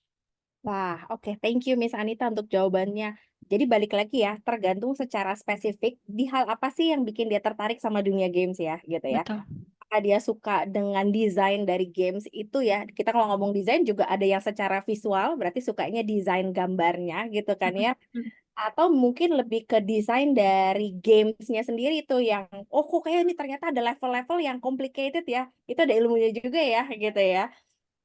Wah, oke, thank you Miss Anita untuk jawabannya. Jadi balik lagi ya, tergantung secara spesifik di hal apa sih yang bikin dia tertarik sama dunia games ya, gitu ya. Betul. Apakah dia suka dengan desain dari games itu ya, kita kalau ngomong desain juga ada yang secara visual, berarti sukanya desain gambarnya gitu kan Mhm ya. mhm. Atau mungkin lebih ke desain dari gamesnya sendiri tuh yang, oh kok kayak ini ternyata ada level-level yang complicated ya, itu ada ilmunya juga ya, gitu ya.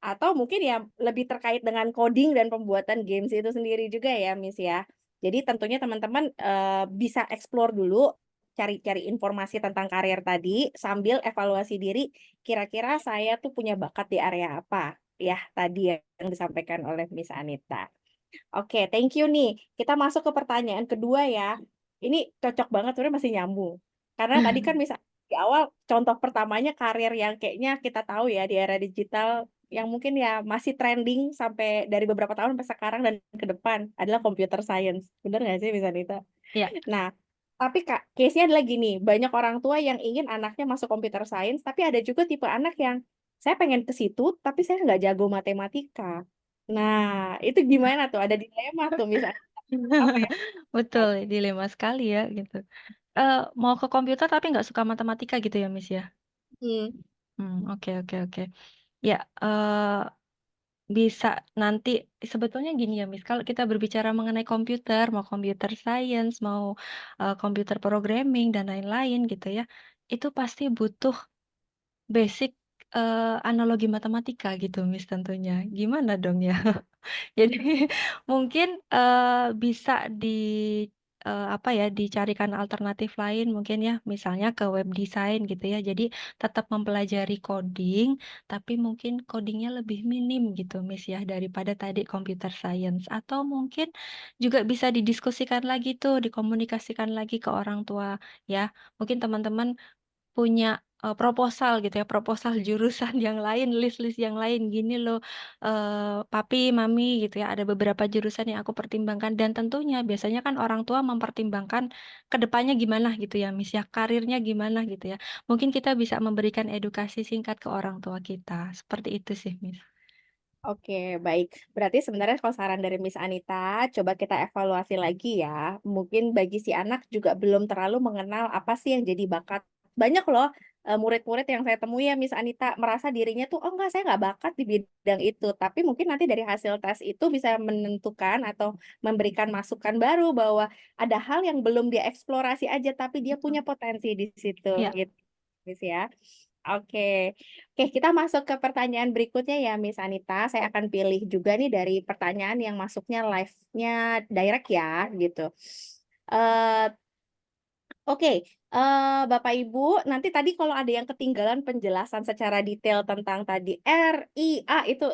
Atau mungkin ya lebih terkait dengan coding dan pembuatan games itu sendiri juga ya, Miss, ya. Jadi tentunya teman-teman, bisa explore dulu, cari-cari informasi tentang karir tadi, sambil evaluasi diri, kira-kira saya tuh punya bakat di area apa, ya tadi yang disampaikan oleh Miss Anita. Oke, thank you nih. Kita masuk ke pertanyaan kedua ya. Ini cocok banget, sebenarnya masih nyambung. Karena tadi kan misal di awal contoh pertamanya karir yang kayaknya kita tahu ya di era digital yang mungkin ya masih trending sampai dari beberapa tahun sampai sekarang dan ke depan adalah computer science. Bener nggak sih, Miss Anita? Iya. Nah, tapi Kak, case-nya adalah gini, banyak orang tua yang ingin anaknya masuk computer science, tapi ada juga tipe anak yang saya pengen ke situ, tapi saya nggak jago matematika. Nah, itu gimana tuh? Ada dilema tuh misalnya. Apa ya? Betul, dilema sekali ya gitu. Mau ke komputer tapi nggak suka matematika gitu ya, Miss, ya? Hmm, Oke oke oke. Ya, bisa nanti sebetulnya gini ya, Miss, kalau kita berbicara mengenai komputer, mau computer science, mau, komputer programming dan lain-lain gitu ya, itu pasti butuh basic, analogi matematika gitu, Miss, tentunya. Gimana dong ya? Jadi mungkin, bisa apa ya, dicarikan alternatif lain mungkin ya, misalnya ke web design gitu ya. Jadi tetap mempelajari coding, tapi mungkin codingnya lebih minim gitu, Miss, ya, daripada tadi computer science. Atau mungkin juga bisa didiskusikan lagi tuh, dikomunikasikan lagi ke orang tua ya. Mungkin teman-teman punya, proposal gitu ya, proposal jurusan yang lain, list-list yang lain, "Gini loh, papi, mami," gitu ya, "ada beberapa jurusan yang aku pertimbangkan." Dan tentunya biasanya kan orang tua mempertimbangkan ke depannya gimana gitu ya, Miss, ya, karirnya gimana gitu ya. Mungkin kita bisa memberikan edukasi singkat ke orang tua kita, seperti itu sih, Miss. oke, baik. Berarti sebenarnya kalau saran dari Miss Anita, coba kita evaluasi lagi ya. Mungkin bagi si anak juga belum terlalu mengenal apa sih yang jadi bakat. Banyak loh murid-murid yang saya temui ya, Miss Anita merasa dirinya tuh, oh enggak, saya nggak bakat di bidang itu. Tapi mungkin nanti dari hasil tes itu bisa menentukan atau memberikan masukan baru bahwa ada hal yang belum dia eksplorasi aja, tapi dia Betul. punya potensi di situ, Iya. gitu, Miss ya. Oke. Oke, kita masuk ke pertanyaan berikutnya ya, Miss Anita. Saya akan pilih juga nih dari pertanyaan yang masuknya live-nya direct ya, gitu. Eh, oke, Bapak Ibu, nanti tadi kalau ada yang ketinggalan penjelasan secara detail tentang tadi RIA itu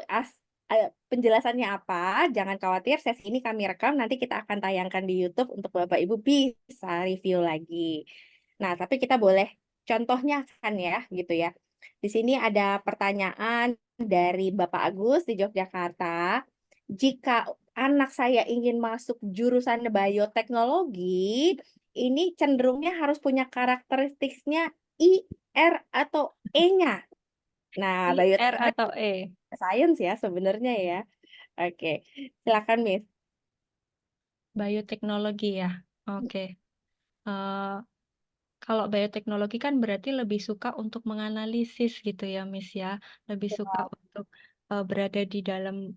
penjelasannya apa, jangan khawatir, sesi ini kami rekam, nanti kita akan tayangkan di YouTube untuk Bapak Ibu bisa review lagi. Nah, tapi kita boleh contohnya kan ya, gitu ya. Di sini ada pertanyaan dari Bapak Agus di Yogyakarta. Jika anak saya ingin masuk jurusan bioteknologi, ini cenderungnya harus punya karakteristiknya I, R, atau E-nya. Nah, I, R, bioteknologi atau E? science ya sebenarnya ya. Oke, silakan Miss. Bioteknologi ya? Oke. Eee Kalau bioteknologi kan berarti lebih suka untuk menganalisis gitu ya, Miss, ya. Lebih suka untuk, berada di dalam,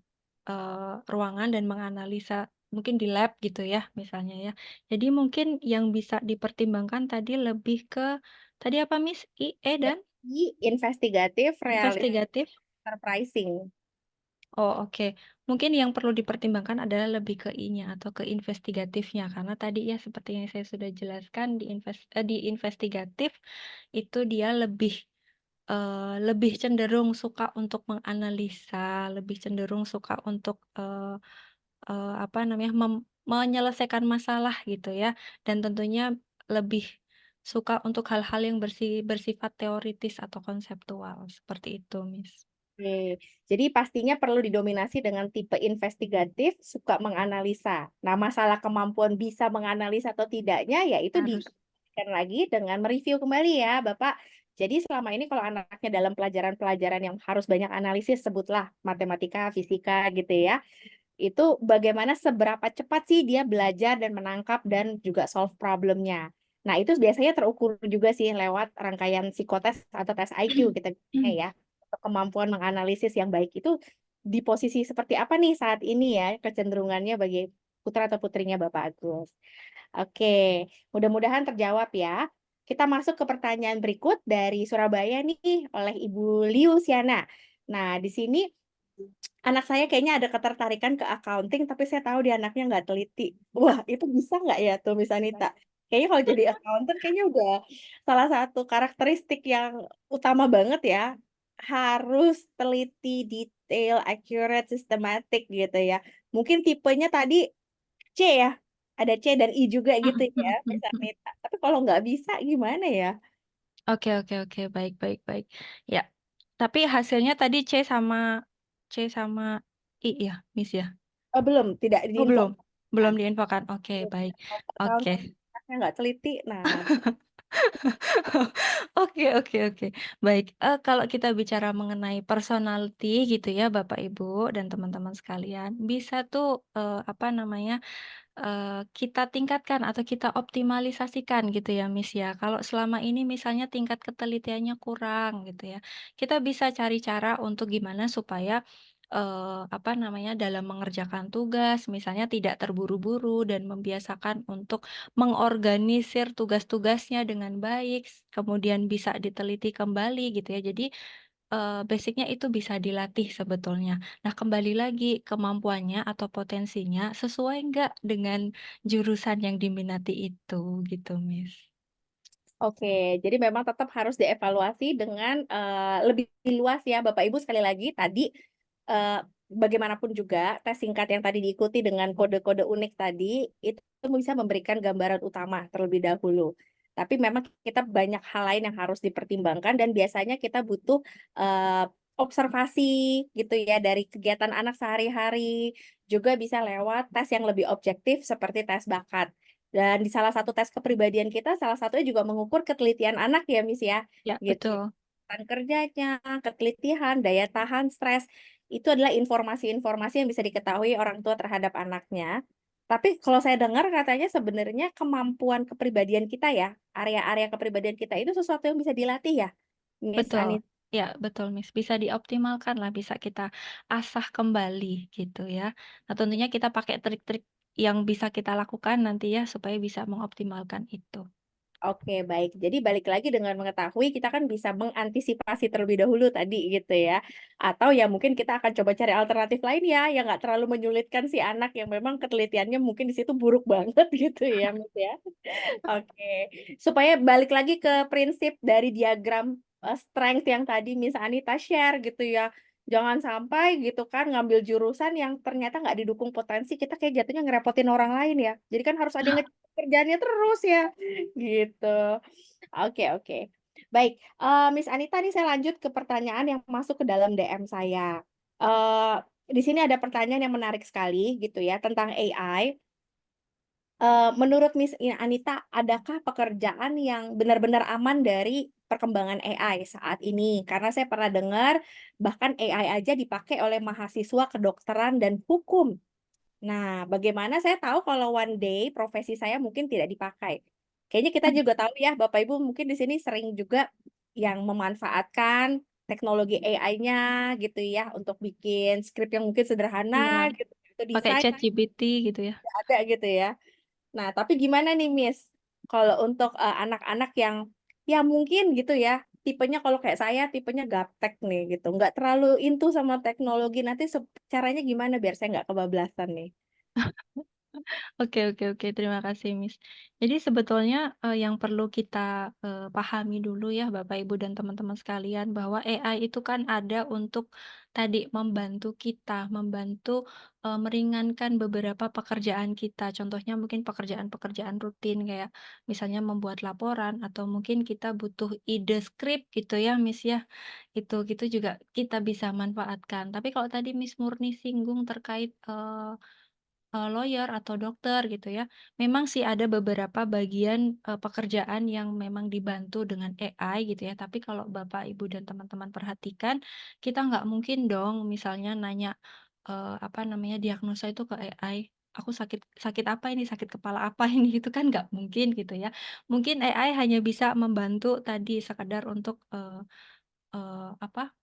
ruangan dan menganalisa mungkin di lab gitu ya, misalnya ya. Jadi mungkin yang bisa dipertimbangkan tadi lebih ke tadi apa, Miss? I, E, dan I, investigatif, realistis, investigatif? enterprising. Oh, oke. Mungkin yang perlu dipertimbangkan adalah lebih ke I-nya atau ke investigatifnya karena tadi ya seperti yang saya sudah jelaskan di investigatif itu dia lebih cenderung suka untuk menganalisa, lebih cenderung suka untuk apa namanya menyelesaikan masalah gitu ya dan tentunya lebih suka untuk hal-hal yang bersifat teoritis atau konseptual seperti itu, Miss. Oke, jadi pastinya perlu didominasi dengan tipe investigatif, suka menganalisa. Nah, masalah kemampuan bisa menganalisa atau tidaknya, ya itu Harus. dibuktikan lagi dengan mereview kembali ya, Bapak. Jadi selama ini kalau anaknya dalam pelajaran-pelajaran yang harus banyak analisis, sebutlah matematika, fisika gitu ya, itu bagaimana seberapa cepat sih dia belajar dan menangkap dan juga solve problemnya. Nah, itu biasanya terukur juga sih lewat rangkaian psikotes atau tes IQ kita bilangnya ya. Untuk kemampuan menganalisis yang baik itu di posisi seperti apa nih saat ini ya kecenderungannya bagi putra atau putrinya Bapak Agus. Oke, mudah-mudahan terjawab ya. Kita masuk ke pertanyaan berikut dari Surabaya nih oleh Ibu Liu Siana. Nah, di sini anak saya kayaknya ada ketertarikan ke accounting, tapi saya tahu dia anaknya nggak teliti. Wah, itu bisa nggak ya tuh Miss Anita? Kayaknya kalau jadi accountant kayaknya udah salah satu karakteristik yang utama banget ya. Harus teliti, detail, accurate, systematic gitu ya. Mungkin tipenya tadi C ya. Ada C dan I juga gitu ya, Miss Anita. Tapi kalau nggak bisa gimana ya? Oke, oke, oke. Baik, baik, baik. Ya. Tapi hasilnya tadi C sama I ya, Miss ya? Oh, belum, tidak Oh, belum. diinfokan. Belum diinfokan. Oke, baik. Oke. Accountant anaknya nggak teliti. Nah, Oke, oke, oke. Baik, kalau kita bicara mengenai personality gitu ya Bapak Ibu dan teman-teman sekalian, bisa tuh, apa namanya, kita tingkatkan atau kita optimalisasikan gitu ya, Miss, ya. Kalau selama ini misalnya tingkat ketelitiannya kurang gitu ya, kita bisa cari cara untuk gimana supaya, apa namanya, dalam mengerjakan tugas misalnya tidak terburu-buru dan membiasakan untuk mengorganisir tugas-tugasnya dengan baik, kemudian bisa diteliti kembali gitu ya. Jadi, basic-nya itu bisa dilatih sebetulnya. Nah, kembali lagi kemampuannya atau potensinya sesuai nggak dengan jurusan yang diminati itu, gitu, Miss. oke, jadi memang tetap harus dievaluasi dengan lebih luas ya, Bapak Ibu. Sekali lagi tadi eh, bagaimanapun juga tes singkat yang tadi diikuti dengan kode-kode unik tadi itu bisa memberikan gambaran utama terlebih dahulu. Tapi memang kita banyak hal lain yang harus dipertimbangkan dan biasanya kita butuh observasi gitu ya dari kegiatan anak sehari-hari. Juga bisa lewat tes yang lebih objektif seperti tes bakat. Dan di salah satu tes kepribadian kita, salah satunya juga mengukur ketelitian anak ya, Miss ya, Ya, gitu. betul. Kegiatan kerjanya, ketelitian, daya tahan stres, itu adalah informasi-informasi yang bisa diketahui orang tua terhadap anaknya. Tapi kalau saya dengar katanya sebenarnya kemampuan kepribadian kita ya, area-area kepribadian kita itu sesuatu yang bisa dilatih ya, Miss Betul. Anita. Ya, betul, Miss. Bisa dioptimalkan lah, bisa kita asah kembali gitu ya. Nah, tentunya kita pakai trik-trik yang bisa kita lakukan nanti ya supaya bisa mengoptimalkan itu. Oke, baik. Jadi balik lagi dengan mengetahui kita kan bisa mengantisipasi terlebih dahulu tadi gitu ya. Atau ya mungkin kita akan coba cari alternatif lain ya yang nggak terlalu menyulitkan si anak yang memang ketelitiannya mungkin di situ buruk banget gitu ya, Miss ya. Oke. Supaya balik lagi ke prinsip dari diagram strength yang tadi Miss Anita share gitu ya. Jangan sampai gitu kan ngambil jurusan yang ternyata nggak didukung potensi, kita kayak jatuhnya ngerepotin orang lain ya. Jadi kan harus ada yang kerjaannya terus ya. Gitu. Oke, oke. Baik, Miss Anita nih saya lanjut ke pertanyaan yang masuk ke dalam DM saya. Di sini ada pertanyaan yang menarik sekali gitu ya tentang AI. Menurut Miss Anita, adakah pekerjaan yang benar-benar aman dari perkembangan AI saat ini? Karena saya pernah dengar bahkan AI aja dipakai oleh mahasiswa kedokteran dan hukum. Nah, bagaimana saya tahu kalau one day profesi saya mungkin tidak dipakai. Kayaknya kita juga tahu ya, Bapak Ibu mungkin di sini sering juga yang memanfaatkan teknologi AI-nya gitu ya untuk bikin skrip yang mungkin Iya, sederhana gitu atau pakai desain ChatGPT gitu ya. ada gitu ya. Nah, tapi gimana nih Miss, kalau untuk anak-anak yang ya mungkin gitu ya tipenya kalau kayak saya tipenya gaptek nih gitu, nggak terlalu into sama teknologi, nanti caranya gimana biar saya nggak kebablasan nih? Oke oke oke, terima kasih, Miss. Jadi sebetulnya, yang perlu kita, pahami dulu ya Bapak, Ibu, dan teman-teman sekalian bahwa AI itu kan ada untuk tadi membantu kita, membantu, meringankan beberapa pekerjaan kita. Contohnya mungkin pekerjaan-pekerjaan rutin kayak misalnya membuat laporan atau mungkin kita butuh ide skrip gitu ya, Miss, ya. Itu juga kita bisa manfaatkan. Tapi kalau tadi Miss Murni singgung terkait, lawyer atau dokter gitu ya. Memang sih ada beberapa bagian, pekerjaan yang memang dibantu dengan AI gitu ya, tapi kalau Bapak, Ibu, dan teman-teman perhatikan, kita nggak mungkin dong misalnya nanya, apa namanya, diagnosa itu ke AI, "Aku sakit sakit apa ini? Sakit kepala apa ini?" Itu kan nggak mungkin gitu ya. Mungkin AI hanya bisa membantu tadi sekedar untuk, apa,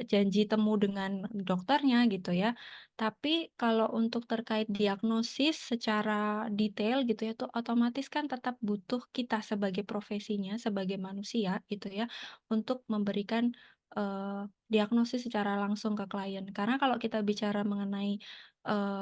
janji temu dengan dokternya gitu ya. Tapi kalau untuk terkait diagnosis secara detail gitu ya, itu otomatis kan tetap butuh kita sebagai profesinya, sebagai manusia gitu ya, untuk memberikan, diagnosis secara langsung ke klien. Karena kalau kita bicara mengenai,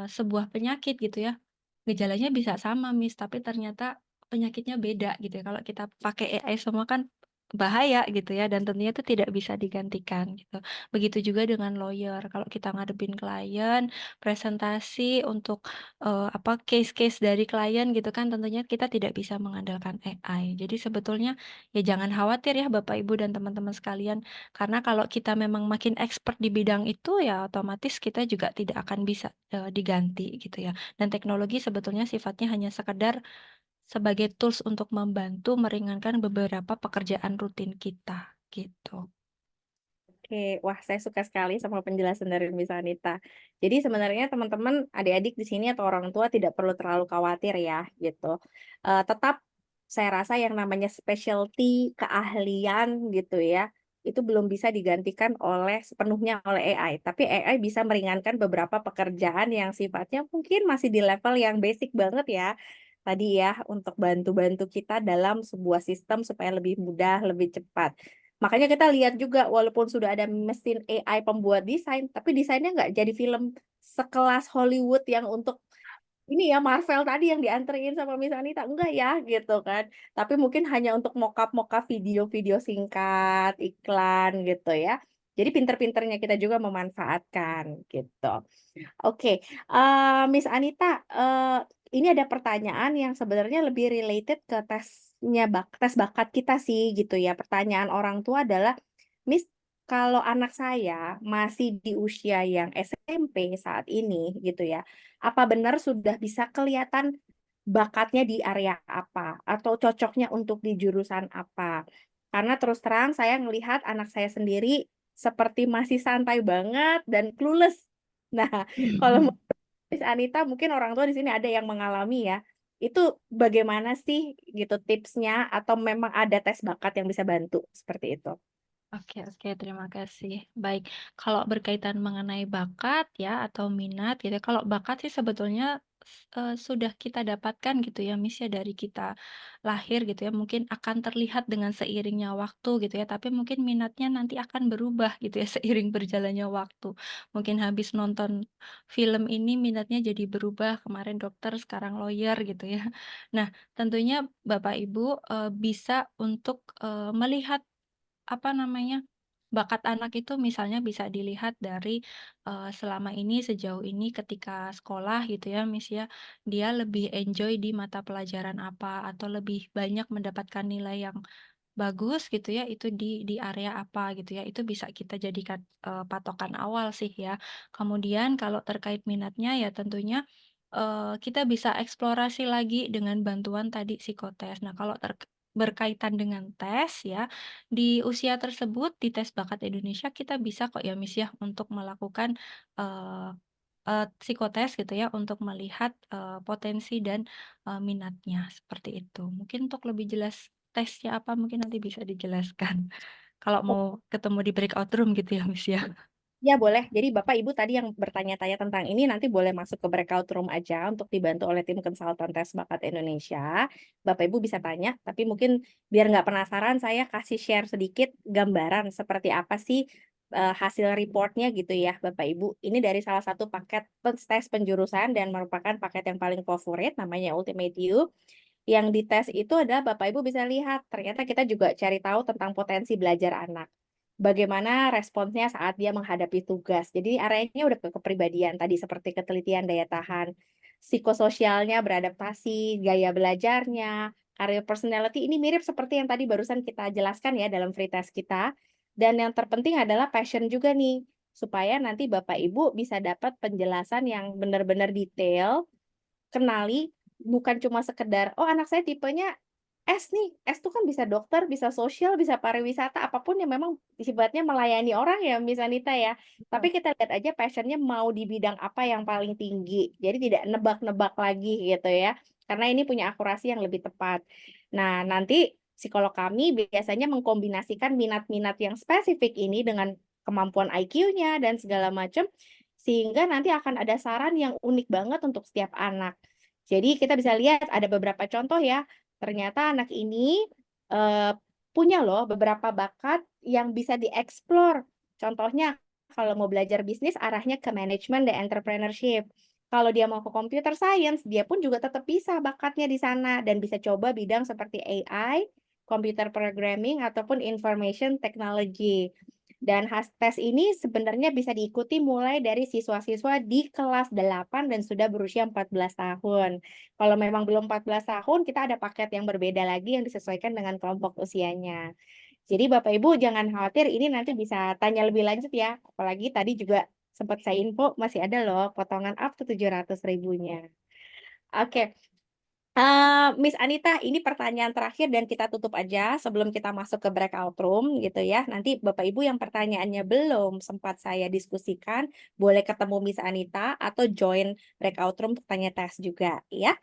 sebuah penyakit gitu ya, gejalanya bisa sama, Miss, tapi ternyata penyakitnya beda gitu ya. Kalau kita pakai AI semua kan bahaya gitu ya, dan tentunya itu tidak bisa digantikan gitu. Begitu juga dengan lawyer, kalau kita ngadepin klien, presentasi untuk, apa, case-case dari klien gitu kan tentunya kita tidak bisa mengandalkan AI. Jadi sebetulnya ya jangan khawatir ya Bapak, Ibu, dan teman-teman sekalian, karena kalau kita memang makin expert di bidang itu ya otomatis kita juga tidak akan bisa, diganti gitu ya. Dan teknologi sebetulnya sifatnya hanya sekedar sebagai tools untuk membantu meringankan beberapa pekerjaan rutin kita, gitu. Oke, wah saya suka sekali sama penjelasan dari Miss Anita. Jadi sebenarnya teman-teman, adik-adik di sini atau orang tua tidak perlu terlalu khawatir ya, gitu. Tetap saya rasa yang namanya specialty, keahlian gitu ya, itu belum bisa digantikan sepenuhnya oleh AI. Tapi AI bisa meringankan beberapa pekerjaan yang sifatnya mungkin masih di level yang basic banget ya. Tadi ya, untuk bantu-bantu kita dalam sebuah sistem supaya lebih mudah, lebih cepat. Makanya kita lihat juga walaupun sudah ada mesin AI pembuat desain, tapi desainnya nggak jadi film sekelas Hollywood yang untuk ini ya, Marvel tadi yang dianterin sama Miss Anita, enggak ya, gitu kan. Tapi mungkin hanya untuk mockup-mockup video-video singkat, iklan gitu ya. Jadi pinter-pinternya kita juga memanfaatkan gitu. Oke, Miss Anita, ini ada pertanyaan yang sebenarnya lebih related ke tes bakat kita sih gitu ya. Pertanyaan orang tua adalah, "Miss, kalau anak saya masih di usia yang SMP saat ini gitu ya, apa benar sudah bisa kelihatan bakatnya di area apa? Atau cocoknya untuk di jurusan apa?" Karena terus terang saya melihat anak saya sendiri seperti masih santai banget dan clueless. Nah, kalau Miss Anita mungkin orang tua di sini ada yang mengalami ya. Itu bagaimana sih gitu tipsnya atau memang ada tes bakat yang bisa bantu seperti itu? Oke oke, terima kasih. Baik, kalau berkaitan mengenai bakat ya atau minat gitu ya, kalau bakat sih sebetulnya sudah kita dapatkan gitu ya, Miss, ya dari kita lahir gitu ya, mungkin akan terlihat dengan seiringnya waktu gitu ya, tapi mungkin minatnya nanti akan berubah gitu ya seiring berjalannya waktu. Mungkin habis nonton film ini minatnya jadi berubah, kemarin dokter, sekarang lawyer gitu ya. Nah, tentunya Bapak Ibu, bisa untuk, melihat apa namanya, bakat anak itu misalnya bisa dilihat dari, selama ini, sejauh ini ketika sekolah gitu ya, Miss, ya, dia lebih enjoy di mata pelajaran apa, atau lebih banyak mendapatkan nilai yang bagus gitu ya, itu di area apa gitu ya, itu bisa kita jadikan, patokan awal sih ya. Kemudian kalau terkait minatnya ya tentunya, kita bisa eksplorasi lagi dengan bantuan tadi psikotes. Nah kalau berkaitan dengan tes ya, di usia tersebut di Tes Bakat Indonesia kita bisa kok ya Miss ya untuk melakukan, eee psikotes gitu ya untuk melihat, potensi dan, minatnya seperti itu. Mungkin untuk lebih jelas tesnya apa mungkin nanti bisa dijelaskan kalau mau ketemu di breakout room gitu ya, Miss, ya? Ya boleh. Jadi Bapak Ibu tadi yang bertanya-tanya tentang ini nanti boleh masuk ke breakout room aja untuk dibantu oleh tim konsultan tes bakat Indonesia. Bapak Ibu bisa tanya, tapi mungkin biar nggak penasaran saya kasih share sedikit gambaran seperti apa sih hasil reportnya gitu ya Bapak Ibu. Ini dari salah satu paket tes penjurusan dan merupakan paket yang paling favorit namanya Ultimate You. Yang dites itu adalah Bapak Ibu bisa lihat, ternyata kita juga cari tahu tentang potensi belajar anak. Bagaimana responsnya saat dia menghadapi tugas. Jadi areanya udah ke kepribadian tadi seperti ketelitian daya tahan, psikososialnya beradaptasi, gaya belajarnya, career personality ini mirip seperti yang tadi barusan kita jelaskan ya dalam free test kita. Dan yang terpenting adalah passion juga nih, supaya nanti Bapak Ibu bisa dapat penjelasan yang benar-benar detail, kenali, bukan cuma sekedar, "Oh anak saya tipenya S nih." S tuh kan bisa dokter, bisa sosial, bisa pariwisata, apapun yang memang sifatnya melayani orang ya Miss Anita ya. Tapi kita lihat aja passion-nya mau di bidang apa yang paling tinggi. Jadi tidak nebak-nebak lagi gitu ya, karena ini punya akurasi yang lebih tepat. Nah, nanti psikolog kami biasanya mengkombinasikan minat-minat yang spesifik ini dengan kemampuan IQ-nya dan segala macam, sehingga nanti akan ada saran yang unik banget untuk setiap anak. Jadi kita bisa lihat ada beberapa contoh ya, ternyata anak ini punya loh beberapa bakat yang bisa dieksplor. Contohnya kalau mau belajar bisnis arahnya ke manajemen dan entrepreneurship. Kalau dia mau ke computer science, dia pun juga tetap bisa bakatnya di sana dan bisa coba bidang seperti AI, computer programming ataupun information technology. Dan tes ini sebenarnya bisa diikuti mulai dari siswa-siswa di kelas 8 dan sudah berusia 14 tahun. Kalau memang belum 14 tahun, kita ada paket yang berbeda lagi yang disesuaikan dengan kelompok usianya. Jadi Bapak Ibu jangan khawatir, ini nanti bisa tanya lebih lanjut ya. Apalagi tadi juga sempat saya info masih ada loh potongan up to 700.000-nya. Oke. Miss Anita, ini pertanyaan terakhir dan kita tutup aja sebelum kita masuk ke breakout room gitu ya. Nanti Bapak Ibu yang pertanyaannya belum sempat saya diskusikan, boleh ketemu Miss Anita atau join breakout room untuk tanya tes juga ya.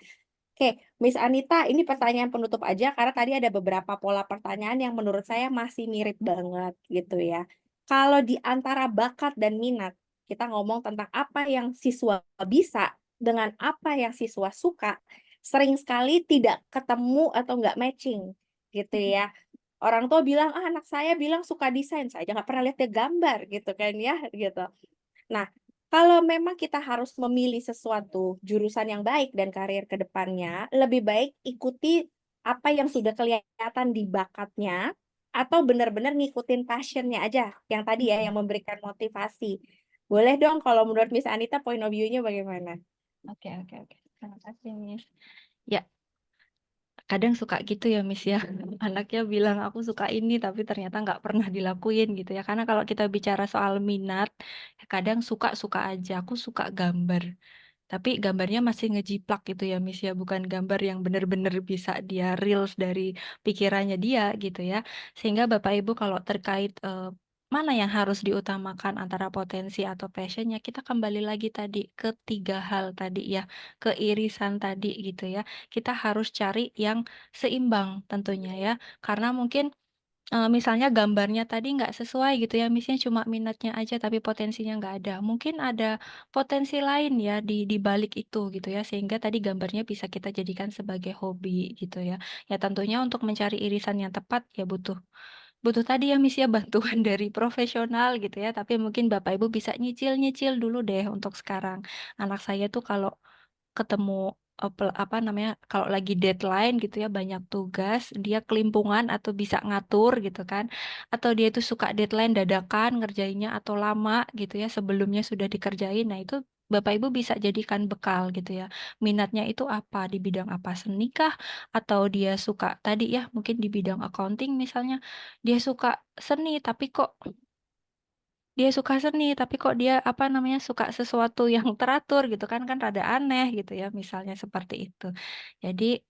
Oke, Miss Anita, ini pertanyaan penutup aja karena tadi ada beberapa pola pertanyaan yang menurut saya masih mirip banget gitu ya. Kalau di antara bakat dan minat, kita ngomong tentang apa yang siswa bisa dengan apa yang siswa suka, sering sekali tidak ketemu atau nggak matching gitu ya. Orang tua bilang, ah, anak saya bilang suka desain, saya aja nggak pernah lihat dia gambar gitu kan ya, gitu. Nah, kalau memang kita harus memilih sesuatu jurusan yang baik dan karir ke depannya, lebih baik ikuti apa yang sudah kelihatan di bakatnya, atau benar-benar ngikutin passion-nya aja, yang tadi ya, yang memberikan motivasi. Boleh dong kalau menurut Miss Anita point of view-nya bagaimana? Oke, oke, oke. Terima kasih, Miss. Ya, kadang suka gitu ya, Miss ya. Anaknya bilang aku suka ini, tapi ternyata nggak pernah dilakuin gitu ya. Karena kalau kita bicara soal minat, kadang suka-suka aja. Aku suka gambar. Tapi gambarnya masih ngejiplak gitu ya, Miss ya, bukan gambar yang bener-bener bisa dia reels dari pikirannya dia gitu ya. Sehingga Bapak Ibu kalau terkait mana yang harus diutamakan antara potensi atau passionnya, kita kembali lagi tadi ke 3 hal tadi ya, keirisan tadi gitu ya. Kita harus cari yang seimbang tentunya ya, karena mungkin misalnya gambarnya tadi nggak sesuai gitu ya, misalnya cuma minatnya aja tapi potensinya nggak ada. Mungkin ada potensi lain ya di balik itu gitu ya, sehingga tadi gambarnya bisa kita jadikan sebagai hobi gitu ya. Ya tentunya untuk mencari irisan yang tepat ya butuh butuh tadi ya, Miss, ya bantuan dari profesional gitu ya, tapi mungkin Bapak Ibu bisa nyicil-nyicil dulu deh untuk sekarang. Anak saya tuh kalau ketemu, apa namanya, kalau lagi deadline gitu ya, banyak tugas, dia kelimpungan atau bisa ngatur gitu kan, atau dia itu suka deadline dadakan ngerjainnya atau lama gitu ya, sebelumnya sudah dikerjain. Nah, itu Bapak Ibu bisa jadikan bekal gitu ya. Minatnya itu apa, di bidang apa, seni kah? Atau dia suka tadi ya, mungkin di bidang accounting misalnya, dia suka seni tapi kok dia, apa namanya, suka sesuatu yang teratur gitu kan, kan rada aneh gitu ya, misalnya seperti itu. Jadi,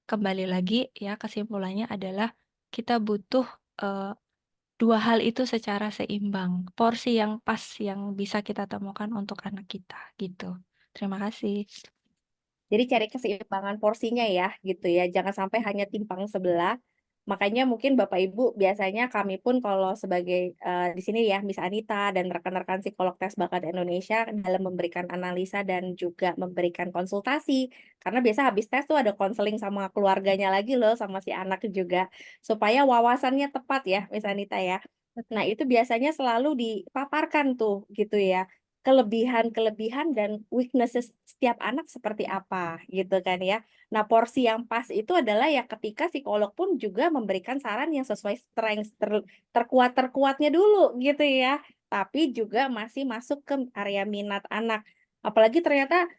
kembali lagi ya kesimpulannya adalah kita butuh, eee, 2 hal itu secara seimbang, porsi yang pas yang bisa kita temukan untuk anak kita, gitu. Terima kasih. Jadi cari keseimbangan porsinya ya, gitu ya. Jangan sampai hanya timpang sebelah, Makanya mungkin Bapak Ibu biasanya kami pun kalau sebagai di sini ya Miss Anita dan rekan-rekan psikolog tes bakat Indonesia dalam memberikan analisa dan juga memberikan konsultasi. Karena biasa habis tes tuh ada konseling sama keluarganya lagi loh sama si anak juga supaya wawasannya tepat ya Miss Anita ya. Nah, itu biasanya selalu dipaparkan tuh gitu ya. Kelebihan-kelebihan dan weaknesses setiap anak seperti apa gitu kan ya. Nah, porsi yang pas itu adalah ya ketika psikolog pun juga memberikan saran yang sesuai strength terkuat-terkuatnya dulu gitu ya. Tapi juga masih masuk ke area minat anak. Apalagi ternyata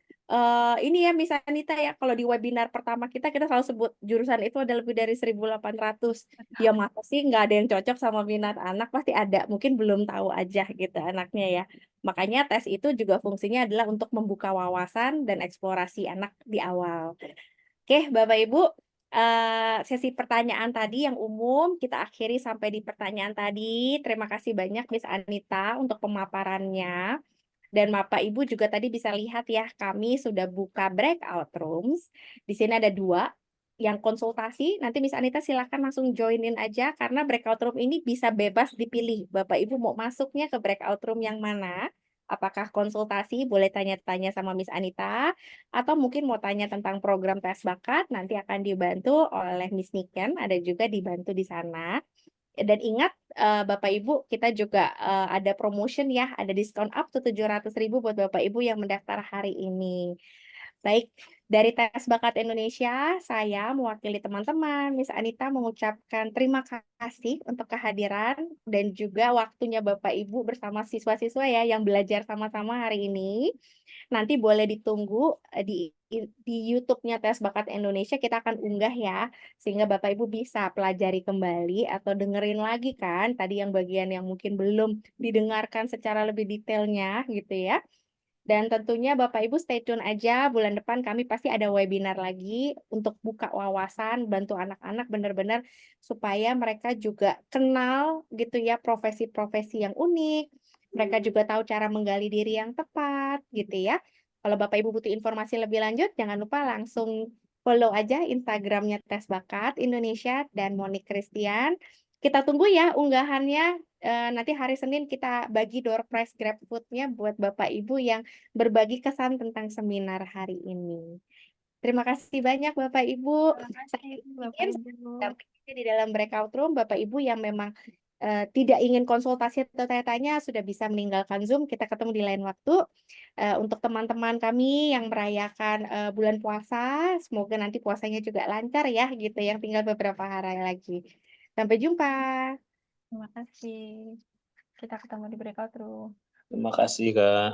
ini ya Miss Anita ya, kalau di webinar pertama kita selalu sebut jurusan itu ada lebih dari 1.800. Ya masa sih nggak ada yang cocok sama minat anak, pasti ada. Mungkin belum tahu aja gitu anaknya ya. Makanya tes itu juga fungsinya adalah untuk membuka wawasan dan eksplorasi anak di awal. Oke, Bapak Ibu, sesi pertanyaan tadi yang umum kita akhiri sampai di pertanyaan tadi. Terima kasih banyak Miss Anita untuk pemaparannya. Dan Bapak Ibu juga tadi bisa lihat ya, kami sudah buka breakout rooms. Di sini ada 2 yang konsultasi. Nanti Miss Anita silakan langsung joinin aja karena breakout room ini bisa bebas dipilih. Bapak Ibu mau masuknya ke breakout room yang mana? Apakah konsultasi boleh tanya-tanya sama Miss Anita atau mungkin mau tanya tentang program tes bakat nanti akan dibantu oleh Miss Niken, ada juga dibantu di sana. Dan ingat Bapak Ibu, kita juga ada promotion ya, ada diskon up to 700.000 buat Bapak Ibu yang mendaftar hari ini. Baik, dari Tes Bakat Indonesia, saya mewakili teman-teman, Miss Anita mengucapkan terima kasih untuk kehadiran dan juga waktunya Bapak Ibu bersama siswa-siswa ya yang belajar sama-sama hari ini. Nanti boleh ditunggu di YouTube-nya Tes Bakat Indonesia kita akan unggah ya, sehingga Bapak Ibu bisa pelajari kembali atau dengerin lagi kan tadi yang bagian yang mungkin belum didengarkan secara lebih detailnya gitu ya. Dan tentunya Bapak Ibu stay tune aja, bulan depan kami pasti ada webinar lagi untuk buka wawasan, bantu anak-anak benar-benar supaya mereka juga kenal gitu ya profesi-profesi yang unik. Mereka juga tahu cara menggali diri yang tepat gitu ya. Kalau Bapak Ibu butuh informasi lebih lanjut, jangan lupa langsung follow aja Instagramnya Tes Bakat Indonesia dan Monik Christian. Kita tunggu ya unggahannya. Nanti hari Senin kita bagi door prize GrabFood-nya buat Bapak Ibu yang berbagi kesan tentang seminar hari ini. Terima kasih banyak Bapak Ibu. Terima Saya kasih, Bapak ingin Ibu. di dalam breakout room Bapak Ibu yang memang tidak ingin konsultasi atau tanya-tanya sudah bisa meninggalkan Zoom. Kita ketemu di lain waktu. Untuk teman-teman kami yang merayakan bulan puasa, semoga nanti puasanya juga lancar ya gitu yang tinggal beberapa hari lagi. Sampai jumpa. Terima kasih. Kita ketemu di breakout room. Terima kasih, Kak.